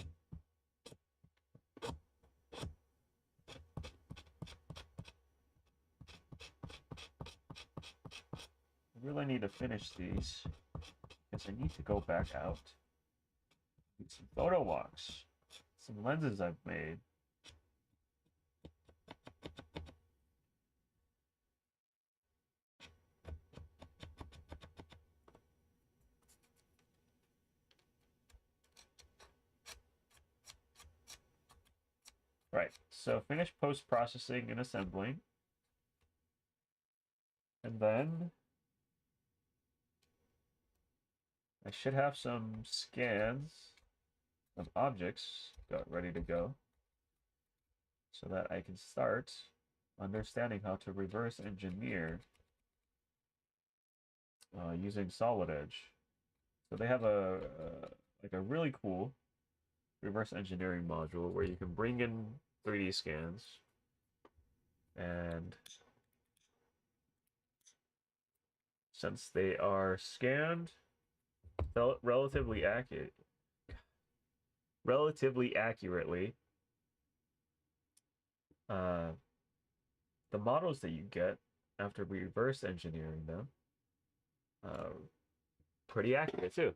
really need to finish these because I need to go back out. Need some photo walks, some lenses I've made. Right, so finish post-processing and assembling. And then I should have some scans of objects ready to go so that I can start understanding how to reverse engineer using Solid Edge. So they have a like a really cool reverse engineering module where you can bring in 3D scans and since they are scanned relatively accurately, the models that you get after reverse engineering them pretty accurate too.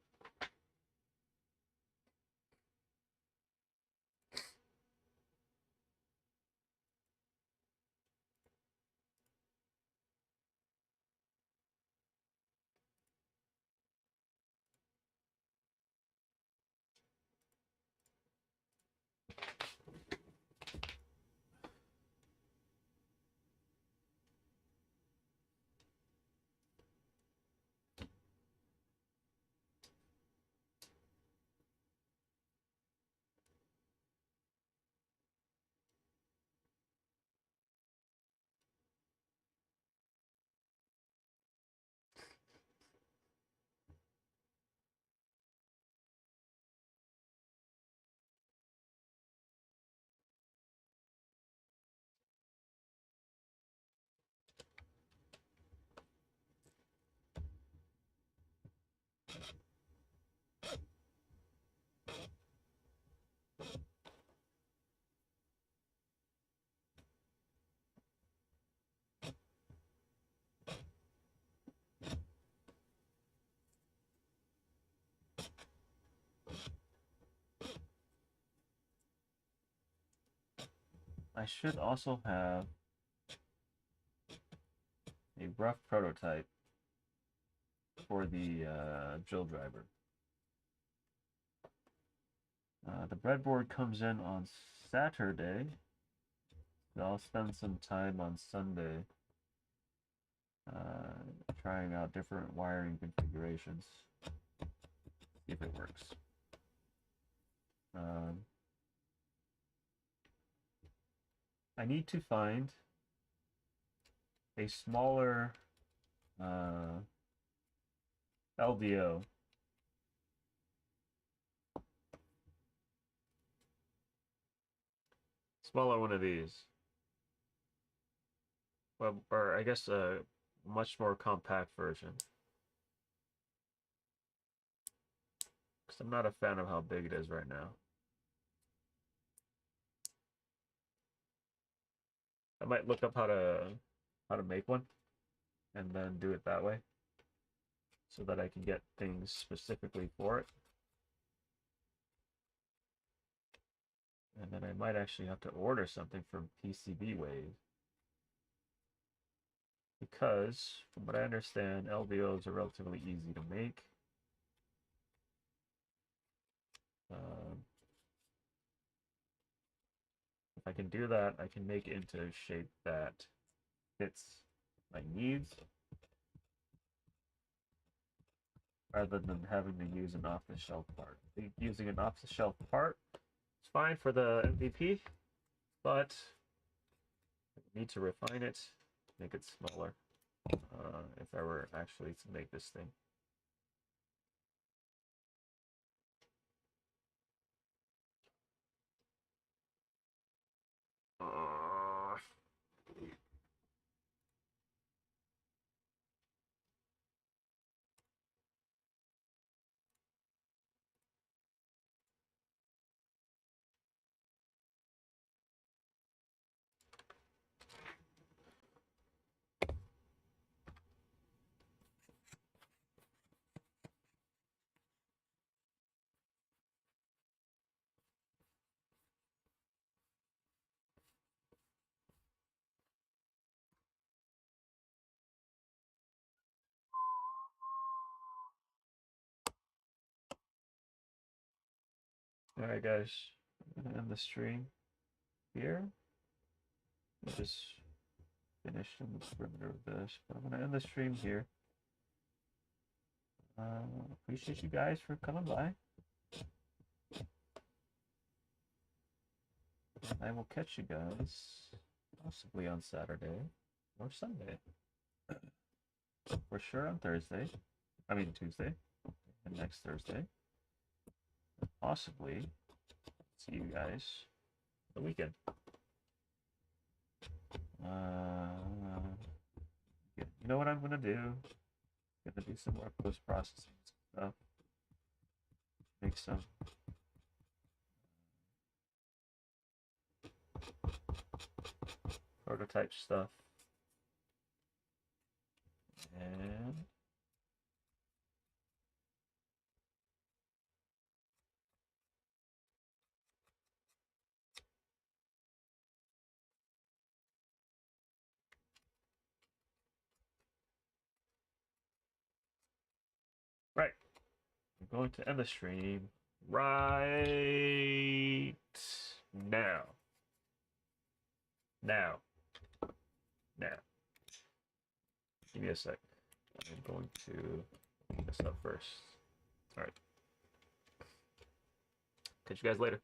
I should also have a rough prototype for the drill driver. The breadboard comes in on Saturday. So I'll spend some time on Sunday trying out different wiring configurations. See if it works. I need to find a smaller LDO Smaller one of these. Well, or I guess a much more compact version. Because I'm not a fan of how big it is right now. I might look up how to make one and then do it that way so that I can get things specifically for it. And then I might actually have to order something from PCB Wave. Because, from what I understand, LVOs are relatively easy to make. If I can do that, I can make it into a shape that fits my needs rather than having to use an off-the-shelf part. I think using an off-the-shelf part is fine for the MVP, but I need to refine it, make it smaller if I were actually to make this thing. Alright guys, I'm gonna end the stream here. I just finished in the perimeter of this, but I'm gonna end the stream here. Appreciate you guys for coming by. And I will catch you guys possibly on Saturday or Sunday. For sure on Thursday. I mean Tuesday. And next Thursday. Possibly see you guys the weekend. You know what I'm gonna do? I'm gonna do some more post-processing stuff. Make some prototype stuff. And right. I'm going to end the stream right now. Now. Give me a sec. I'm going to open this up first. All right. Catch you guys later.